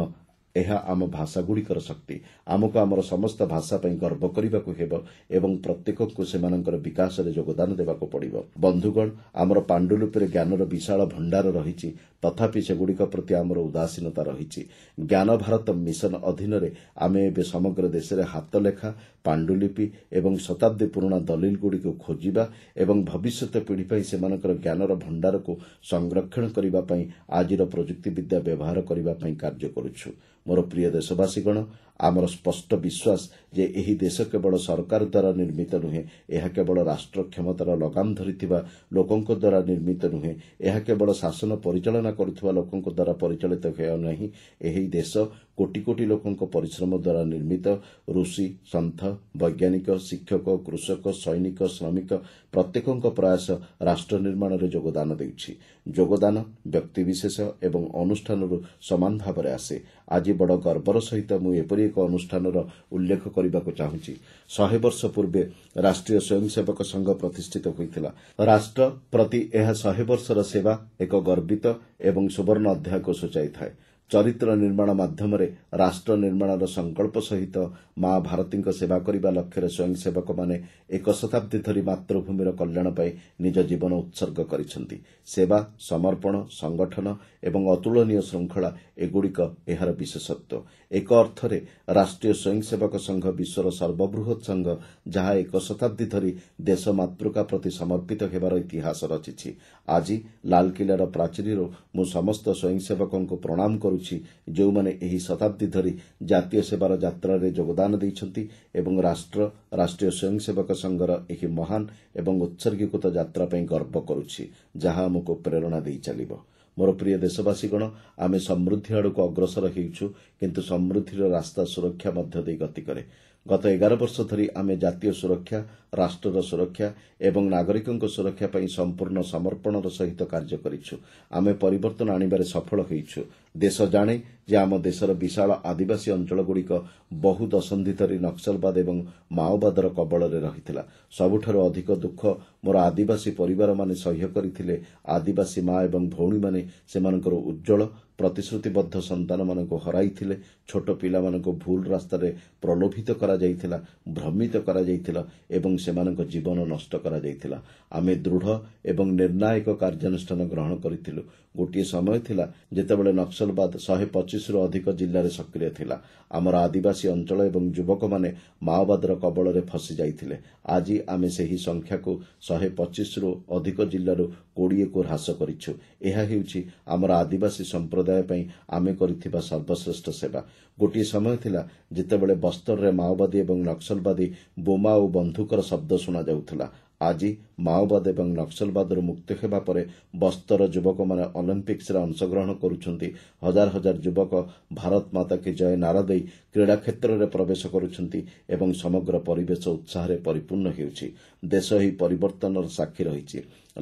ଏହା ଆମ ଭାଷାଗୁଡ଼ିକର ଶକ୍ତି। ଆମକୁ ଆମର ସମସ୍ତ ଭାଷା ପାଇଁ ଗର୍ବ କରିବାକୁ ହେବ ଏବଂ ପ୍ରତ୍ୟେକଙ୍କୁ ସେମାନଙ୍କର ବିକାଶରେ ଯୋଗଦାନ ଦେବାକୁ ପଡ଼ିବ। ବନ୍ଧୁଗଣ, ଆମର ପାଣ୍ଡୁଲିପିରେ ଜ୍ଞାନର ବିଶାଳ ଭଣ୍ଡାର ରହିଛି, ତଥାପି ସେଗୁଡ଼ିକ ପ୍ରତି ଆମର ଉଦାସୀନତା ରହିଛି। ଜ୍ଞାନ ଭାରତ ମିଶନ ଅଧୀନରେ ଆମେ ଏବେ ସମଗ୍ର ଦେଶରେ ହାତଲେଖା, ପାଣ୍ଡୁଲିପି ଏବଂ ଶତାବ୍ଦୀ ପୁରୁଣା ଦଲିଲଗୁଡ଼ିକୁ ଖୋଜିବା ଏବଂ ଭବିଷ୍ୟତ ପିଢ଼ି ପାଇଁ ସେମାନଙ୍କର ଜ୍ଞାନର ଭଣ୍ଡାରକୁ ସଂରକ୍ଷଣ କରିବା ପାଇଁ ଆଜିର ପ୍ରଯୁକ୍ତିବିଦ୍ୟା ବ୍ୟବହାର କରିବା ପାଇଁ କାର୍ଯ୍ୟ କରୁଛୁ। ମୋର ପ୍ରିୟ ଦେଶବାସୀଗଣ, ଆମର ସ୍ପଷ୍ଟ ବିଶ୍ୱାସ ଯେ ଏହି ଦେଶ କେବଳ ସରକାର ଦ୍ୱାରା ନିର୍ମିତ ନୁହେଁ, ଏହା କେବଳ ରାଷ୍ଟ୍ର କ୍ଷମତାର ଲଗାମ ଧରିଥିବା ଲୋକଙ୍କ ଦ୍ୱାରା ନିର୍ମିତ ନୁହେଁ, ଏହା କେବଳ ଶାସନ ପରିଚାଳନା କରୁଥିବା ଲୋକଙ୍କ ଦ୍ୱାରା ପରିଚାଳିତ ହେଉ ନାହିଁ। ଏହି ଦେଶ କୋଟି କୋଟି ଲୋକଙ୍କ ପରିଶ୍ରମ ଦ୍ୱାରା ନିର୍ମିତ। ଋଷି, ସନ୍ଥ, ବୈଜ୍ଞାନିକ, ଶିକ୍ଷକ, କୃଷକ, ସୈନିକ, ଶ୍ରମିକ ପ୍ରତ୍ୟେକଙ୍କ ପ୍ରୟାସ ରାଷ୍ଟ୍ର ନିର୍ମାଣରେ ଯୋଗଦାନ ଦେଉଛି। ଯୋଗଦାନ ବ୍ୟକ୍ତିବିଶେଷ ଏବଂ ଅନୁଷ୍ଠାନରୁ ସମାନ ଭାବରେ ଆସେ। ଆଜି ବଡ଼ ଗର୍ବର ସହିତ ମୁଁ ଏପରି ଏକ ଅନୁଷ୍ଠାନର ଉଲ୍ଲେଖ କରିବାକୁ ଚାହୁଁଛି। 100 ବର୍ଷ ପୂର୍ବେ ରାଷ୍ଟ୍ରୀୟ ସ୍ୱୟଂସେବକ ସଂଘ ପ୍ରତିଷ୍ଠିତ ହୋଇଥିଲା। ରାଷ୍ଟ୍ର ପ୍ରତି ଏହା 100 ବର୍ଷର ସେବା ଏକ ଗର୍ବିତ ଏବଂ ସୁବର୍ଣ୍ଣ ଅଧ୍ୟାୟକୁ ସୂଚାଇଥାଏ। ଚରିତ୍ର ନିର୍ମାଣ ମାଧ୍ୟମରେ ରାଷ୍ଟ୍ର ନିର୍ମାଣର ସଂକଳ୍ପ ସହିତ ମା ଭାରତୀଙ୍କ ସେବା କରିବା ଲକ୍ଷ୍ୟରେ ସ୍ୱୟଂସେବକମାନେ 1 ଶତାବ୍ଦୀ ଧରି ମାତୃଭୂମିର କଲ୍ୟାଣ ପାଇଁ ନିଜ ଜୀବନ ଉତ୍ସର୍ଗ କରିଛନ୍ତି। ସେବା, ସମର୍ପଣ, ସଂଗଠନ ଏବଂ ଅତୁଳନୀୟ ଶୃଙ୍ଖଳା ଏଗୁଡ଼ିକ ଏହାର ବିଶେଷତ୍ୱ। ଏକ ଅର୍ଥରେ ରାଷ୍ଟ୍ରୀୟ ସ୍ୱୟଂସେବକ ସଂଘ ବିଶ୍ୱର ସର୍ବବୃହତ୍ ସଂଘ, ଯାହା 1 ଶତାବ୍ଦୀ ଧରି ଦେଶ ମାତୃକା ପ୍ରତି ସମର୍ପିତ ହେବାର ଇତିହାସ ରଚିଛି। ଆଜି ଲାଲକିଲ୍ଲାର ପ୍ରାଚୀରରୁ ମୁଁ ସମସ୍ତ ସ୍ୱୟଂସେବକଙ୍କୁ ପ୍ରଣାମ କରୁଛି, ଯେଉଁମାନେ ଏହି ଶତାବ୍ଦୀ ଧରି ଜାତୀୟ ସେବାର ଯାତ୍ରାରେ ଯୋଗଦାନ ଦେଇଛନ୍ତି ଏବଂ ରାଷ୍ଟ୍ରୀୟ ସ୍ୱୟଂସେବକ ସଂଘର ଏହି ମହାନ ଏବଂ ଉତ୍ସର୍ଗୀକୃତ ଯାତ୍ରା ପାଇଁ ଗର୍ବ କରୁଛି, ଯାହା ଆମକୁ ପ୍ରେରଣା ଦେଇ ଚାଲିବ। ମୋର ପ୍ରିୟ ଦେଶବାସୀଗଣ, ଆମେ ସମୃଦ୍ଧି ଆଡ଼କୁ ଅଗ୍ରସର ହେଉଛୁ, କିନ୍ତୁ ସମୃଦ୍ଧିର ରାସ୍ତା ସୁରକ୍ଷା ମଧ୍ୟ ଦେଇ ଗତି କରେ। ଗତ 11 ବର୍ଷ ଧରି ଆମେ ଜାତୀୟ ସୁରକ୍ଷା, ରାଷ୍ଟ୍ରର ସୁରକ୍ଷା ଏବଂ ନାଗରିକଙ୍କ ସୁରକ୍ଷା ପାଇଁ ସମ୍ପୂର୍ଣ୍ଣ ସମର୍ପଣର ସହିତ କାର୍ଯ୍ୟ କରିଛୁ। ଆମେ ପରିବର୍ତ୍ତନ ଆଣିବାରେ ସଫଳ ହୋଇଛୁ। ଦେଶ ଜାଣେ ଯେ ଆମ ଦେଶର ବିଶାଳ ଆଦିବାସୀ ଅଞ୍ଚଳଗୁଡ଼ିକ ବହୁ ଦଶନ୍ଧି ଧରି ନକ୍ସଲବାଦ ଏବଂ ମାଓବାଦର କବଳରେ ରହିଥିଲା। ସବୁଠାରୁ ଅଧିକ ଦୁଃଖ ମୋର ଆଦିବାସୀ ପରିବାରମାନେ ସହ୍ୟ କରିଥିଲେ। ଆଦିବାସୀ ମା ଏବଂ ଭଉଣୀମାନେ ସେମାନଙ୍କର ଉଜ୍ଜ୍ୱଳ ପ୍ରତିଶ୍ରୁତିବଦ୍ଧ ସନ୍ତାନମାନଙ୍କୁ ହରାଇଥିଲେ। ଛୋଟ ପିଲାମାନଙ୍କୁ ଭୁଲ ରାସ୍ତାରେ ପ୍ରଲୋଭିତ କରାଯାଇଥିଲା, ଭ୍ରମିତ କରାଯାଇଥିଲା ଏବଂ ସେମାନଙ୍କ ଜୀବନ ନଷ୍ଟ କରାଯାଇଥିଲା। ଆମେ ଦୃଢ଼ ଏବଂ ନିର୍ଣ୍ଣାୟକ କାର୍ଯ୍ୟାନୁଷ୍ଠାନ ଗ୍ରହଣ କରିଥିଲୁ। ଗୋଟିଏ ସମୟ ଥିଲା ଯେତେବେଳେ ନକ୍ସଲବାଦ 125ରୁ ଅଧିକ ଜିଲ୍ଲାରେ ସକ୍ରିୟ ଥିଲା। ଆମର ଆଦିବାସୀ ଅଞ୍ଚଳ ଏବଂ ଯୁବକମାନେ ମାଓବାଦର କବଳରେ ଫସି ଯାଇଥିଲେ। ଆଜି ଆମେ ସେହି ସଂଖ୍ୟାକୁ 125ରୁ ଅଧିକ ଜିଲ୍ଲାରୁ 20କୁ ହ୍ରାସ କରିଛୁ। ଏହା ହେଉଛି ଆମର ଆଦିବାସୀ ସମ୍ପ୍ରଦାୟ ପାଇଁ ଆମେ କରିଥିବା ସର୍ବଶ୍ରେଷ୍ଠ ସେବା। ଗୋଟିଏ ସମୟ ଥିଲା ଯେତେବେଳେ ବସ୍ତରରେ ମାଓବାଦୀ ଏବଂ ନକ୍ସଲବାଦୀ ବୋମା ଓ ବନ୍ଧୁକର ଶବ୍ଦ ଶୁଣାଯାଉଥିଲା। ଆଜି ମାଓବାଦ ଏବଂ ନକ୍ସଲବାଦରୁ ମୁକ୍ତ ହେବା ପରେ ବସ୍ତର ଯୁବକମାନେ ଅଲିମ୍ପିକ୍ସରେ ଅଂଶଗ୍ରହଣ କରୁଛନ୍ତି। ହଜାର ହଜାର ଯୁବକ ଭାରତ ମାତା କି ଜୟ ନାରା ଦେଇ କ୍ରୀଡ଼ା କ୍ଷେତ୍ରରେ ପ୍ରବେଶ କରୁଛନ୍ତି ଏବଂ ସମଗ୍ର ପରିବେଶ ଉତ୍ସାହରେ ପରିପୂର୍ଣ୍ଣ ହେଉଛି। ଦେଶ ଏହି ପରିବର୍ତ୍ତନର ସାକ୍ଷୀ ରହିଛି।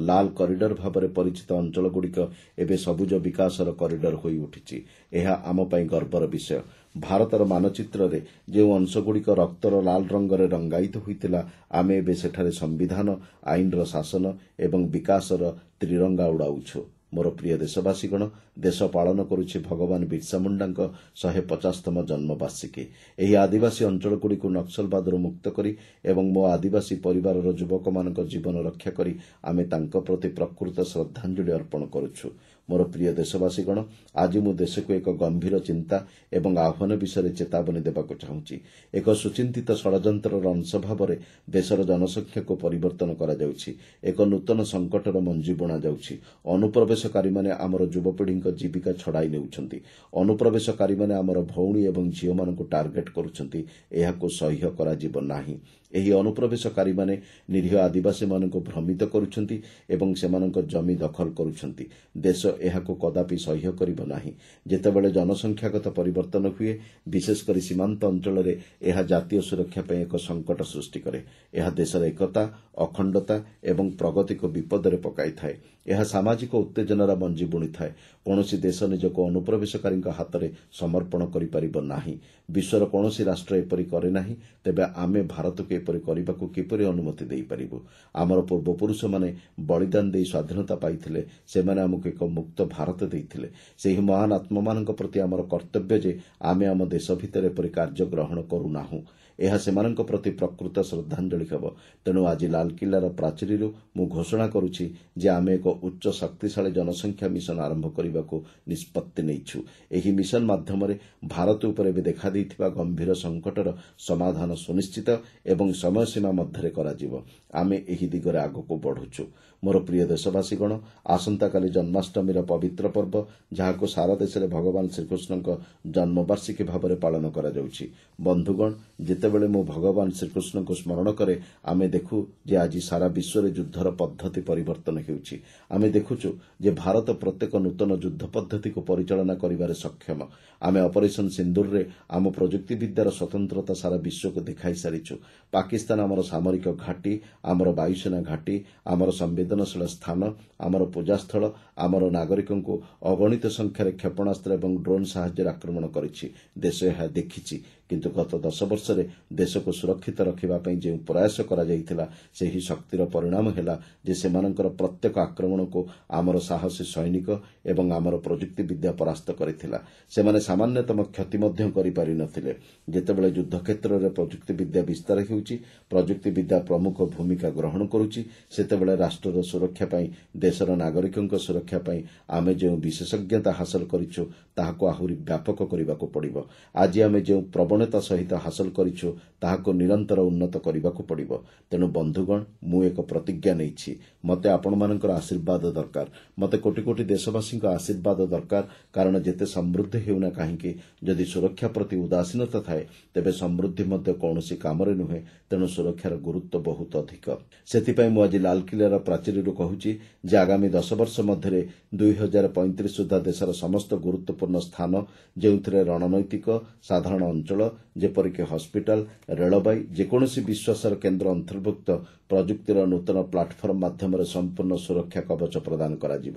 ଲାଲ କରିଡର ଭାବରେ ପରିଚିତ ଅଞ୍ଚଳଗୁଡ଼ିକ ଏବେ ସବୁଜ ବିକାଶର କରିଡର ହୋଇ ଉଠିଛି। ଏହା ଆମ ପାଇଁ ଗର୍ବର ବିଷୟ। ଭାରତର ମାନଚିତ୍ରରେ ଯେଉଁ ଅଂଶଗୁଡ଼ିକ ରକ୍ତର ଲାଲ ରଙ୍ଗରେ ରଙ୍ଗାୟିତ ହୋଇଥିଲା, ଆମେ ଏବେ ସେଠାରେ ସମ୍ବିଧାନ, ଆଇନର ଶାସନ ଏବଂ ବିକାଶର ତ୍ରିରଙ୍ଗା ଉଡ଼ାଉଛୁ। ମୋର ପ୍ରିୟ ଦେଶବାସୀଗଣ, ଦେଶ ପାଳନ କରୁଛି ଭଗବାନ ବିର୍ସା ମୁଣ୍ଡାଙ୍କ 150ତମ ଜନ୍ମବାର୍ଷିକୀ। ଏହି ଆଦିବାସୀ ଅଞ୍ଚଳଗୁଡ଼ିକୁ ନକ୍ସଲବାଦରୁ ମୁକ୍ତ କରି ଏବଂ ମୋ ଆଦିବାସୀ ପରିବାରର ଯୁବକମାନଙ୍କ ଜୀବନ ରକ୍ଷା କରି ଆମେ ତାଙ୍କ ପ୍ରତି ପ୍ରକୃତ ଶ୍ରଦ୍ଧାଞ୍ଜଳି ଅର୍ପଣ କରୁଛୁ। ମୋର ପ୍ରିୟ ଦେଶବାସୀଗଣ, ଆଜି ମୁଁ ଦେଶକୁ ଏକ ଗମ୍ଭୀର ଚିନ୍ତା ଏବଂ ଆହ୍ୱାନ ବିଷୟରେ ଚେତାବନୀ ଦେବାକୁ ଚାହୁଁଛି। ଏକ ସୁଚିନ୍ତିତ ଷଡ଼ଯନ୍ତ୍ରର ଅଂଶ ଭାବରେ ଦେଶର ଜନସଂଖ୍ୟାକୁ ପରିବର୍ତ୍ତନ କରାଯାଉଛି। ଏକ ନୂତନ ସଙ୍କଟର ମଞ୍ଜି ବୁଣାଯାଉଛି। ଅନୁପ୍ରବେଶକାରୀମାନେ ଆମର ଯୁବପିଢ଼ିଙ୍କ ଜୀବିକା ଛଡ଼ାଇ ନେଉଛନ୍ତି। ଅନୁପ୍ରବେଶକାରୀମାନେ ଆମର ଭଉଣୀ ଏବଂ ଝିଅମାନଙ୍କୁ ଟାର୍ଗେଟ୍ କରୁଛନ୍ତି। ଏହାକୁ ସହ୍ୟ କରାଯିବ ନାହିଁ। ଏହି ଅନୁପ୍ରବେଶକାରୀମାନେ ନିରୀହ ଆଦିବାସୀମାନଙ୍କୁ ଭ୍ରମିତ କରୁଛନ୍ତି ଏବଂ ସେମାନଙ୍କ ଜମି ଦଖଲ କରୁଛନ୍ତି। ଦେଶ ଏହାକୁ କଦାପି ସହ୍ୟ କରିବ ନାହିଁ। ଯେତେବେଳେ ଜନସଂଖ୍ୟାଗତ ପରିବର୍ତ୍ତନ ହୁଏ, ବିଶେଷ କରି ସୀମାନ୍ତ ଅଞ୍ଚଳରେ, ଏହା ଜାତୀୟ ସୁରକ୍ଷା ପାଇଁ ଏକ ସଙ୍କଟ ସୃଷ୍ଟି କରେ। ଏହା ଦେଶର ଏକତା, ଅଖଣ୍ଡତା ଏବଂ ପ୍ରଗତିକୁ ବିପଦରେ ପକାଇଥାଏ। ଏହା ସାମାଜିକ ଉତ୍ତେଜନାର ମଞ୍ଜି ବୁଣିଥାଏ। କୌଣସି ଦେଶ ନିଜକୁ ଅନୁପ୍ରବେଶକାରୀଙ୍କ ହାତରେ ସମର୍ପଣ କରିପାରିବ ନାହିଁ। ବିଶ୍ୱର କୌଣସି ରାଷ୍ଟ୍ର ଏପରି କରେ ନାହିଁ। ତେବେ ଆମେ ଭାରତକୁ ଏପରି କରିବାକୁ କିପରି ଅନୁମତି ଦେଇପାରିବୁ? ଆମର ପୂର୍ବପୁରୁଷମାନେ ବଳିଦାନ ଦେଇ ସ୍ୱାଧୀନତା ପାଇଥିଲେ। ସେମାନେ ଆମକୁ ଏକ ମୁକ୍ତ ଭାରତ ଦେଇଥିଲେ। ସେହି ମହାନ ଆତ୍ମାମାନଙ୍କ ପ୍ରତି ଆମର କର୍ତ୍ତବ୍ୟ ଯେ ଆମେ ଆମ ଦେଶ ଭିତରେ ଏପରି କାର୍ଯ୍ୟ ଗ୍ରହଣ କରୁନାହୁଁ। ଏହା ସେମାନଙ୍କ ପ୍ରତି ପ୍ରକୃତ ଶ୍ରଦ୍ଧାଞ୍ଜଳି ହେବ। ତେଣୁ ଆଜି ଲାଲକିଲ୍ଲାର ପ୍ରାଚୀରରୁ ମୁଁ ଘୋଷଣା କରୁଛି ଯେ ଆମେ ଏକ ଉଚ୍ଚ ଶକ୍ତିଶାଳୀ ଜନସଂଖ୍ୟା ମିଶନ ଆରମ୍ଭ କରିବାକୁ ନିଷ୍ପତ୍ତି ନେଇଛୁ। ଏହି ମିଶନ ମାଧ୍ୟମରେ ଭାରତ ଉପରେ ଏବେ ଦେଖାଦେଇଥିବା ଗମ୍ଭୀର ସଙ୍କଟର ସମାଧାନ ସୁନିଶ୍ଚିତ ଏବଂ ସମୟସୀମା ମଧ୍ୟରେ କରାଯିବ। ଆମେ ଏହି ଦିଗରେ ଆଗକୁ ବଢ଼ୁଛୁ। ମୋର ପ୍ରିୟ ଦେଶବାସୀଗଣ, ଆସନ୍ତାକାଲି ଜନ୍ମାଷ୍ଟମୀର ପବିତ୍ର ପର୍ବ, ଯାହାକୁ ସାରା ଦେଶରେ ଭଗବାନ ଶ୍ରୀକୃଷ୍ଣଙ୍କ ଜନ୍ମବାର୍ଷିକୀ ଭାବରେ ପାଳନ କରାଯାଉଛି। ବନ୍ଧୁଗଣ, ଯେତେବେଳେ ମୁଁ ଭଗବାନ ଶ୍ରୀକୃଷ୍ଣଙ୍କୁ ସ୍ମରଣ କରେ, ଆମେ ଦେଖୁ ଯେ ଆଜି ସାରା ବିଶ୍ୱରେ ଯୁଦ୍ଧର ପଦ୍ଧତି ପରିବର୍ତ୍ତନ ହେଉଛି। ଆମେ ଦେଖୁଛୁ ଯେ ଭାରତ ପ୍ରତ୍ୟେକ ନୂତନ ଯୁଦ୍ଧ ପଦ୍ଧତିକୁ ପରିଚାଳନା କରିବାରେ ସକ୍ଷମ। ଆମେ ଅପରେସନ ସିନ୍ଦୁରରେ ଆମ ପ୍ରଯୁକ୍ତିବିଦ୍ୟାର ସ୍ୱତନ୍ତ୍ରତା ସାରା ବିଶ୍ୱକୁ ଦେଖାଇ ସାରିଛୁ। ପାକିସ୍ତାନ ଆମର ସାମରିକ ଘାଟି, ଆମର ବାୟୁସେନା ଘାଟି, ଆମର ସମ୍ବେଦନଶୀଳ ସ୍ଥାନ, ଆମର ପୂଜାସ୍ଥଳ, ଆମର ନାଗରିକଙ୍କୁ ଅଗଣିତ ସଂଖ୍ୟାରେ କ୍ଷେପଣାସ୍ତ୍ର ଏବଂ ଡ୍ରୋନ୍ ସାହାଯ୍ୟରେ ଆକ୍ରମଣ କରିଛି। ଦେଶ ଏହା ଦେଖିଛି। କିନ୍ତୁ ଗତ 10 ବର୍ଷରେ ଦେଶକୁ ସୁରକ୍ଷିତ ରଖିବା ପାଇଁ ଯେଉଁ ପ୍ରୟାସ କରାଯାଇଥିଲା, ସେହି ଶକ୍ତିର ପରିଣାମ ହେଲା ଯେ ସେମାନଙ୍କର ପ୍ରତ୍ୟେକ ଆକ୍ରମଣକୁ ଆମର ସାହସୀ ସୈନିକ ଏବଂ ଆମର ପ୍ରଯୁକ୍ତିବିଦ୍ୟା ପରାସ୍ତ କରିଥିଲା। ସେମାନେ ସାମାନ୍ୟତମ କ୍ଷତି ମଧ୍ୟ କରିପାରିନଥିଲେ। ଯେତେବେଳେ ଯୁଦ୍ଧକ୍ଷେତ୍ରରେ ପ୍ରଯୁକ୍ତିବିଦ୍ୟା ବିସ୍ତାର ହେଉଛି, ପ୍ରଯୁକ୍ତିବିଦ୍ୟା ପ୍ରମୁଖ ଭୂମିକା ଗ୍ରହଣ କରୁଛି, ସେତେବେଳେ ରାଷ୍ଟ୍ରର ସୁରକ୍ଷା ପାଇଁ, ଦେଶର ନାଗରିକଙ୍କ ସୁରକ୍ଷା ପାଇଁ ଆମେ ଯେଉଁ ବିଶେଷଜ୍ଞତା ହାସଲ କରିଛୁ, ତାହାକୁ ଆହୁରି ବ୍ୟାପକ କରିବାକୁ ପଡ଼ିବ। ଆଜି ଆମେ ଯେଉଁ ପ୍ରବଣତା ସହିତ ହାସଲ କରିଛୁ, ତାହାକୁ ନିରନ୍ତର ଉନ୍ନତ କରିବାକୁ ପଡ଼ିବ। ତେଣୁ ବନ୍ଧୁଗଣ, ମୁଁ ଏକ ପ୍ରତିଜ୍ଞା ନେଇଛି। ମୋତେ ଆପଣମାନଙ୍କର ଆଶୀର୍ବାଦ ଦରକାର। ମୋତେ କୋଟି କୋଟି ଦେଶବାସୀଙ୍କ ଆଶୀର୍ବାଦ ଦରକାର। କାରଣ ଯେତେ ସମୃଦ୍ଧ ହେଉନା କାହିଁକି, ଯଦି ସୁରକ୍ଷା ପ୍ରତି ଉଦାସୀନତା ଥାଏ, ତେବେ ସମୃଦ୍ଧି ମଧ୍ୟ କୌଣସି କାମରେ ନୁହେଁ। ତେଣୁ ସୁରକ୍ଷାର ଗୁରୁତ୍ୱ ବହୁତ ଅଧିକ। ସେଥିପାଇଁ ମୁଁ ଆଜି ଲାଲକିଲ୍ଲାର ପ୍ରାଚୀରରୁ କହୁଛି ଯେ ଆଗାମୀ 10 ବର୍ଷ ମଧ୍ୟରେ 2035 ସୁଦ୍ଧା ଦେଶର ସମସ୍ତ ଗୁରୁତ୍ୱପୂର୍ଣ୍ଣ ସ୍ଥାନ, ଯେଉଁଥିରେ ରଣନୈତିକ, ସାଧାରଣ ଅଞ୍ଚଳ, ଯେପରିକି ହସ୍ପିଟାଲ, ରେଳବାଇ, ଯେକୌଣସି ବିଶ୍ୱାସର କେନ୍ଦ୍ର ଅନ୍ତର୍ଭୁକ୍ତ, ପ୍ରଯୁକ୍ତିର ନୂତନ ପ୍ଲାଟଫର୍ମ ମାଧ୍ୟମରେ ସମ୍ପୂର୍ଣ୍ଣ ସୁରକ୍ଷା କବଚ ପ୍ରଦାନ କରାଯିବ।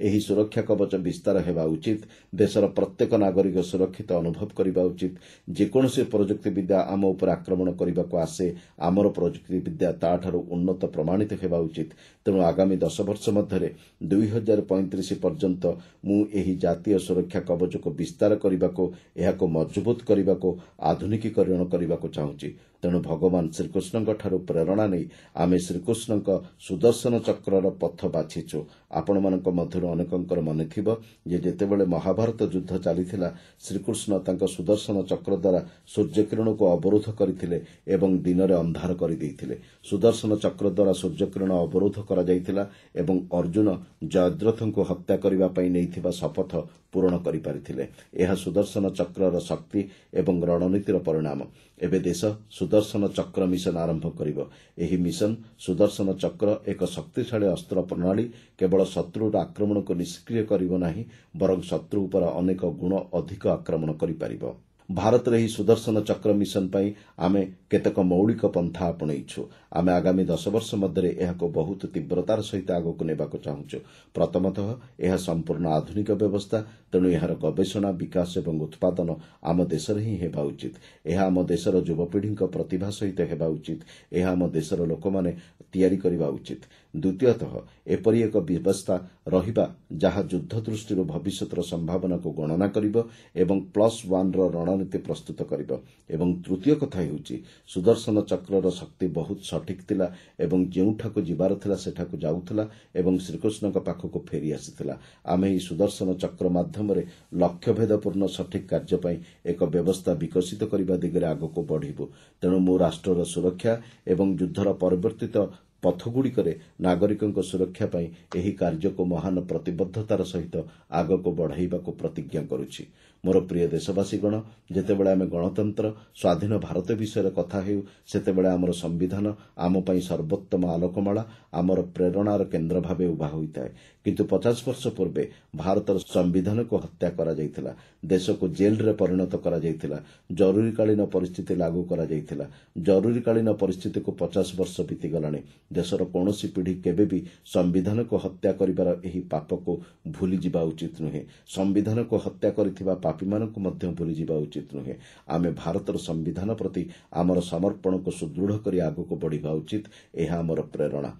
ଏହି ସୁରକ୍ଷା କବଚ ବିସ୍ତାର ହେବା ଉଚିତ। ଦେଶର ପ୍ରତ୍ୟେକ ନାଗରିକ ସୁରକ୍ଷିତ ଅନୁଭବ କରିବା ଉଚିତ। ଯେକୌଣସି ପ୍ରଯୁକ୍ତିବିଦ୍ୟା ଆମ ଉପରେ ଆକ୍ରମଣ କରିବାକୁ ଆସେ, ଆମର ପ୍ରଯୁକ୍ତିବିଦ୍ୟା ତାଠାରୁ ଉନ୍ନତ ପ୍ରମାଣିତ ହେବା ଉଚିତ। ତେଣୁ ଆଗାମୀ 10 ବର୍ଷ ମଧ୍ୟରେ 2035 ପର୍ଯ୍ୟନ୍ତ ମୁଁ ଏହି ଜାତୀୟ ସୁରକ୍ଷା କବଚକୁ ବିସ୍ତାର କରିବାକୁ, ଏହାକୁ ମଜବୁତ କରିବାକୁ, ଆଧୁନିକୀକରଣ କରିବାକୁ ଚାହୁଁଛି। ତେଣୁ ଭଗବାନ ଶ୍ରୀକୃଷ୍ଣଙ୍କଠାରୁ ପ୍ରେରଣା ନେଇ ଆମେ ଶ୍ରୀକୃଷ୍ଣଙ୍କ ସୁଦର୍ଶନ ଚକ୍ରର ପଥ ବାଛିଛୁ। ଆପଣମାନଙ୍କ ମଧ୍ୟରୁ ଅନେକଙ୍କର ମନେଥିବ ଯେ ଯେତେବେଳେ ମହାଭାରତ ଯୁଦ୍ଧ ଚାଲିଥିଲା, ଶ୍ରୀକୃଷ୍ଣ ତାଙ୍କ ସୁଦର୍ଶନ ଚକ୍ର ଦ୍ୱାରା ସୂର୍ଯ୍ୟକିରଣକୁ ଅବରୋଧ କରିଥିଲେ ଏବଂ ଦିନରେ ଅନ୍ଧାର କରିଦେଇଥିଲେ। ସୁଦର୍ଶନ ଚକ୍ର ଦ୍ୱାରା ସୂର୍ଯ୍ୟକିରଣ ଅବରୋଧ କରାଯାଇଥିଲା ଏବଂ ଅର୍ଜୁନ ଜୟଦ୍ରଥଙ୍କୁ ହତ୍ୟା କରିବା ପାଇଁ ନେଇଥିବା ଶପଥ ପୂରଣ କରିପାରିଥିଲେ। ଏହା ସୁଦର୍ଶନ ଚକ୍ରର ଶକ୍ତି ଏବଂ ରଣନୀତିର ପରିଣାମ। ଏବେ ଦେଶ ସୁଦର୍ଶନ ଚକ୍ର ମିଶନ ଆରମ୍ଭ କରିବ। ଏହି ମିଶନ ସୁଦର୍ଶନ ଚକ୍ର ଏକ ଶକ୍ତିଶାଳୀ ଅସ୍ତ୍ର ପ୍ରଣାଳୀ କେବଳ ଶତ୍ରୁର ଆକ୍ରମଣକୁ ନିଷ୍କ୍ରିୟ କରିବ ନାହିଁ, ବରଂ ଶତ୍ରୁ ଉପରେ ଅନେକ ଗୁଣ ଅଧିକ ଆକ୍ରମଣ କରିପାରିବ। ଭାରତରେ ଏହି ସୁଦର୍ଶନ ଚକ୍ର ମିଶନ ପାଇଁ ଆମେ କେତେକ ମୌଳିକ ପନ୍ଥା ଆପଣେଇଛୁ। ଆମେ ଆଗାମୀ 10 ବର୍ଷ ମଧ୍ୟରେ ଏହାକୁ ବହୁତ ତୀବ୍ରତାର ସହିତ ଆଗକୁ ନେବାକୁ ଚାହୁଁଛୁ। ପ୍ରଥମତଃ ଏହା ସମ୍ପୂର୍ଣ୍ଣ ଆଧୁନିକ ବ୍ୟବସ୍ଥା, ତେଣୁ ଏହାର ଗବେଷଣା, ବିକାଶ ଏବଂ ଉତ୍ପାଦନ ଆମ ଦେଶରେ ହିଁ ହେବା ଉଚିତ। ଏହା ଆମ ଦେଶର ଯୁବପିଢ଼ିଙ୍କ ପ୍ରତିଭା ସହିତ ହେବା ଉଚିତ। ଏହା ଆମ ଦେଶର ଲୋକମାନେ ତିଆରି କରିବା ଉଚିତ। ଦ୍ୱିତୀୟତଃ ଏପରି ଏକ ବ୍ୟବସ୍ଥା ରହିବା ଯାହା ଯୁଦ୍ଧ ଦୃଷ୍ଟିରୁ ଭବିଷ୍ୟତର ସମ୍ଭାବନାକୁ ଗଣନା କରିବ ଏବଂ +1ର ରଣନୀତି ପ୍ରସ୍ତୁତ କରିବ। ଏବଂ ତୃତୀୟ କଥା ହେଉଛି ସୁଦର୍ଶନ ଚକ୍ରର ଶକ୍ତି ବହୁତ ସଠିକ୍ ଥିଲା ଏବଂ ଯେଉଁଠାକୁ ଯିବାର ଥିଲା ସେଠାକୁ ଯାଉଥିଲା ଏବଂ ଶ୍ରୀକୃଷ୍ଣଙ୍କ ପାଖକୁ ଫେରି ଆସିଥିଲା। ଆମେ ଏହି ସୁଦର୍ଶନ ଚକ୍ର ମାଧ୍ୟମରେ ଲକ୍ଷ୍ୟଭେଦପୂର୍ଣ୍ଣ ସଠିକ୍ କାର୍ଯ୍ୟ ପାଇଁ ଏକ ବ୍ୟବସ୍ଥା ବିକଶିତ କରିବା ଦିଗରେ ଆଗକୁ ବଢ଼ିବୁ। ତେଣୁ ମୁଁ ରାଷ୍ଟ୍ରର ସୁରକ୍ଷା ଏବଂ ଯୁଦ୍ଧର ପରିବର୍ତ୍ତିତ ପଥଗୁଡ଼ିକରେ ନାଗରିକଙ୍କ ସୁରକ୍ଷା ପାଇଁ ଏହି କାର୍ଯ୍ୟକୁ ମହାନ ପ୍ରତିବଦ୍ଧତାର ସହିତ ଆଗକୁ ବଢ଼ାଇବାକୁ ପ୍ରତିଜ୍ଞା କରୁଛି। ମୋର ପ୍ରିୟ ଦେଶବାସୀଗଣ, ଯେତେବେଳେ ଆମେ ଗଣତନ୍ତ୍ର, ସ୍ୱାଧୀନ ଭାରତ ବିଷୟରେ କଥା ହେଉ, ସେତେବେଳେ ଆମର ସମ୍ବିଧାନ ଆମ ପାଇଁ ସର୍ବୋତ୍ତମ ଆଲୋକମାଳା, ଆମର ପ୍ରେରଣାର କେନ୍ଦ୍ର ଭାବେ ଉଭା ହୋଇଥାଏ। କିନ୍ତୁ 50 ବର୍ଷ ପୂର୍ବେ ଭାରତର ସମ୍ବିଧାନକୁ ହତ୍ୟା କରାଯାଇଥିଲା, ଦେଶକୁ ଜେଲରେ ପରିଣତ କରାଯାଇଥିଲା, ଜରୁରୀକାଳୀନ ପରିସ୍ଥିତି ଲାଗୁ କରାଯାଇଥିଲା। ଜରୁରୀକାଳୀନ ପରିସ୍ଥିତିକୁ 50 ବର୍ଷ ବିତିଗଲାଣି। ଦେଶର କୌଣସି ପିଢ଼ି କେବେ ବି ସମ୍ବିଧାନକୁ ହତ୍ୟା କରିବାର ଏହି ପାପକୁ ଭୁଲିଯିବା ଉଚିତ ନୁହେଁ। ସମ୍ବିଧାନକୁ ହତ୍ୟା କରିଥିବା ପାପୀମାନଙ୍କୁ ମଧ୍ୟ ଭୁଲିଯିବା ଉଚିତ ନୁହେଁ। ଆମେ ଭାରତର ସମ୍ବିଧାନ ପ୍ରତି ଆମର ସମର୍ପଣକୁ ସୁଦୃଢ଼ କରି ଆଗକୁ ବଢ଼ିବା ଉଚିତ। ଏହା ଆମର ପ୍ରେରଣା।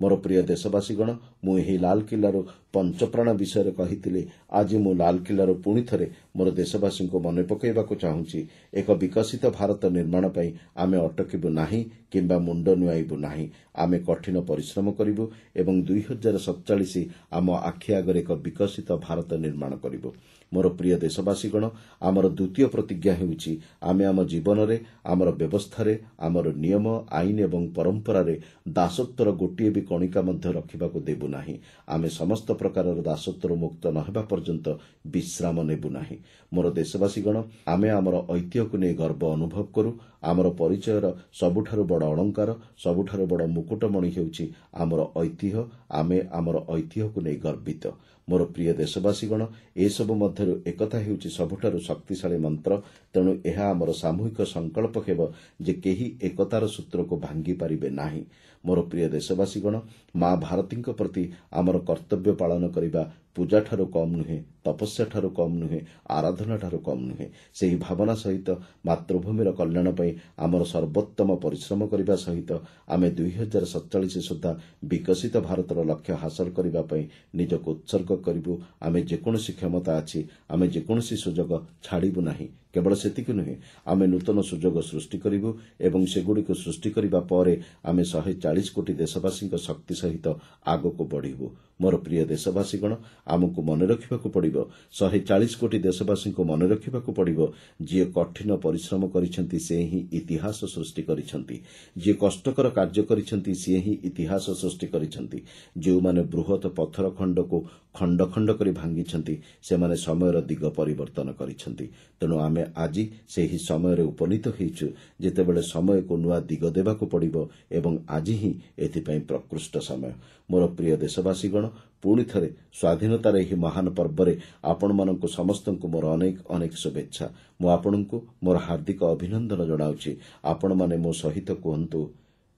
ମୋର ପ୍ରିୟ ଦେଶବାସୀଗଣ, ମୁଁ ଏହି ଲାଲକିଲ୍ଲାରୁ ପଞ୍ଚପ୍ରାଣ ବିଷୟରେ କହିଥିଲି। ଆଜି ମୁଁ ଲାଲକିଲ୍ଲାରୁ ପୁଣି ଥରେ ମୋର ଦେଶବାସୀଙ୍କୁ ମନେ ପକାଇବାକୁ ଚାହୁଁଛି, ଏକ ବିକଶିତ ଭାରତ ନିର୍ମାଣ ପାଇଁ ଆମେ ଅଟକିବୁ ନାହିଁ କିମ୍ବା ମୁଣ୍ଡ ନୁଆଇବୁ ନାହିଁ। ଆମେ କଠିନ ପରିଶ୍ରମ କରିବୁ ଏବଂ 2047 ଆମ ଆଖି ଆଗରେ ଏକ ବିକଶିତ ଭାରତ ନିର୍ମାଣ କରିବୁ। ମୋର ପ୍ରିୟ ଦେଶବାସୀଗଣ, ଆମର ଦ୍ୱିତୀୟ ପ୍ରତିଜ୍ଞା ହେଉଛି ଆମେ ଆମ ଜୀବନରେ, ଆମର ବ୍ୟବସ୍ଥାରେ, ଆମର ନିୟମ, ଆଇନ ଏବଂ ପରମ୍ପରାରେ ଦାସତ୍ୱର ଗୋଟିଏ ବି କଣିକା ମଧ୍ୟ ରଖିବାକୁ ଦେବୁ ନାହିଁ। ଆମେ ସମସ୍ତ ପ୍ରକାରର ଦାସତ୍ୱରୁ ମୁକ୍ତ ନ ହେବା ପର୍ଯ୍ୟନ୍ତ ବିଶ୍ରାମ ନେବୁ ନାହିଁ। ମୋର ଦେଶବାସୀଗଣ, ଆମେ ଆମର ଐତିହ୍ୟକୁ ନେଇ ଗର୍ବ ଅନୁଭବ କରୁ। ଆମର ପରିଚୟର ସବୁଠାରୁ ବଡ଼ ଅଳଙ୍କାର, ସବୁଠାରୁ ବଡ଼ ମୁକୁଟମଣି ହେଉଛି ଆମର ଐତିହ୍ୟ। ଆମେ ଆମର ଐତିହ୍ୟକୁ ନେଇ ଗର୍ବିତ। ମୋର ପ୍ରିୟ ଦେଶବାସୀଗଣ, ଏସବୁ ମଧ୍ୟରୁ ଏକଥା ହେଉଛି ସବୁଠାରୁ ଶକ୍ତିଶାଳୀ ମନ୍ତ୍ର। ତେଣୁ ଏହା ଆମର ସାମୂହିକ ସଂକଳ୍ପ ହେବ ଯେ କେହି ଏକତାର ସୂତ୍ରକୁ ଭାଙ୍ଗି ପାରିବେ ନାହିଁ। ମୋର ପ୍ରିୟ ଦେଶବାସୀଗଣ, ମା ଭାରତୀଙ୍କ ପ୍ରତି ଆମର କର୍ତ୍ତବ୍ୟ ପାଳନ କରିବା ପୂଜାଠାରୁ କମ୍ ନୁହେଁ, ତପସ୍ୟାଠାରୁ କମ୍ ନୁହେଁ, ଆରାଧନାଠାରୁ କମ୍ ନୁହେଁ। ସେହି ଭାବନା ସହିତ ମାତୃଭୂମିର କଲ୍ୟାଣ ପାଇଁ ଆମର ସର୍ବୋତ୍ତମ ପରିଶ୍ରମ କରିବା ସହିତ ଆମେ 2047 ସୁଦ୍ଧା ବିକଶିତ ଭାରତର ଲକ୍ଷ୍ୟ ହାସଲ କରିବା ପାଇଁ ନିଜକୁ ଉତ୍ସର୍ଗ କରିବୁ। ଆମେ ଯେକୌଣସି କ୍ଷମତା ଅଛି, ଆମେ ଯେକୌଣସି ସୁଯୋଗ ଛାଡ଼ିବୁ ନାହିଁ। କେବଳ ସେତିକି ନୁହେଁ, ଆମେ ନୂତନ ସୁଯୋଗ ସୃଷ୍ଟି କରିବୁ ଏବଂ ସେଗୁଡ଼ିକୁ ସୃଷ୍ଟି କରିବା ପରେ ଆମେ 140 କୋଟି ଦେଶବାସୀଙ୍କ ଶକ୍ତି ସହିତ ଆଗକୁ ବଢ଼ିବୁ। ମୋର ପ୍ରିୟ ଦେଶବାସୀଗଣ, ଆମକୁ ମନେ ରଖିବାକୁ ପଡ଼ିବ, 140 କୋଟି ଦେଶବାସୀଙ୍କୁ ମନେ ରଖିବାକୁ ପଡ଼ିବ, ଯିଏ କଠିନ ପରିଶ୍ରମ କରିଛନ୍ତି ସେ ହିଁ ଇତିହାସ ସୃଷ୍ଟି କରିଛନ୍ତି। ଯିଏ କଷ୍ଟକର କାର୍ଯ୍ୟ କରିଛନ୍ତି ସିଏ ହିଁ ଇତିହାସ ସୃଷ୍ଟି କରିଛନ୍ତି। ଯେଉଁମାନେ ବୃହତ୍ ପଥର ଖଣ୍ଡକୁ ଖଣ୍ଡ ଖଣ୍ଡ କରି ଭାଙ୍ଗିଛନ୍ତି, ସେମାନେ ସମୟର ଦିଗ ପରିବର୍ତ୍ତନ କରିଛନ୍ତି। ତେଣୁ ଆମେ ଆଜି ସେହି ସମୟରେ ଉପନୀତ ହୋଇଛୁ ଯେତେବେଳେ ସମୟକୁ ନୂଆ ଦିଗ ଦେବାକୁ ପଡ଼ିବ ଏବଂ ଆଜି ହିଁ ଏଥିପାଇଁ ପ୍ରକୃଷ୍ଟ ସମୟ। ମୋର ପ୍ରିୟ ଦେଶବାସୀଗଣ, ପୁଣି ଥରେ ସ୍ୱାଧୀନତାର ଏହି ମହାନ ପର୍ବରେ ଆପଣମାନଙ୍କୁ ସମସ୍ତଙ୍କୁ ମୋର ଅନେକ ଅନେକ ଶୁଭେଚ୍ଛା। ମୁଁ ଆପଣଙ୍କୁ ମୋର ହାର୍ଦ୍ଦିକ ଅଭିନନ୍ଦନ ଜଣାଉଛି। ଆପଣମାନେ ମୋ ସହିତ କୁହନ୍ତୁ,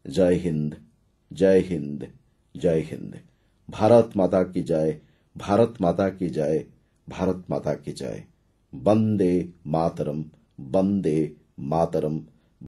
ଜୟ ହିନ୍ଦ, ଜୟ ହିନ୍ଦ, ଜୟ ହିନ୍ଦ। ଭାରତ ମାତା କି ଜୟ, ଭାରତ ମାତା କି ଜୟ, ଭାରତ ମାତା କି ଜୟ। ବନ୍ଦେ ମାତରମ୍, ବନ୍ଦେ ମାତରମ୍।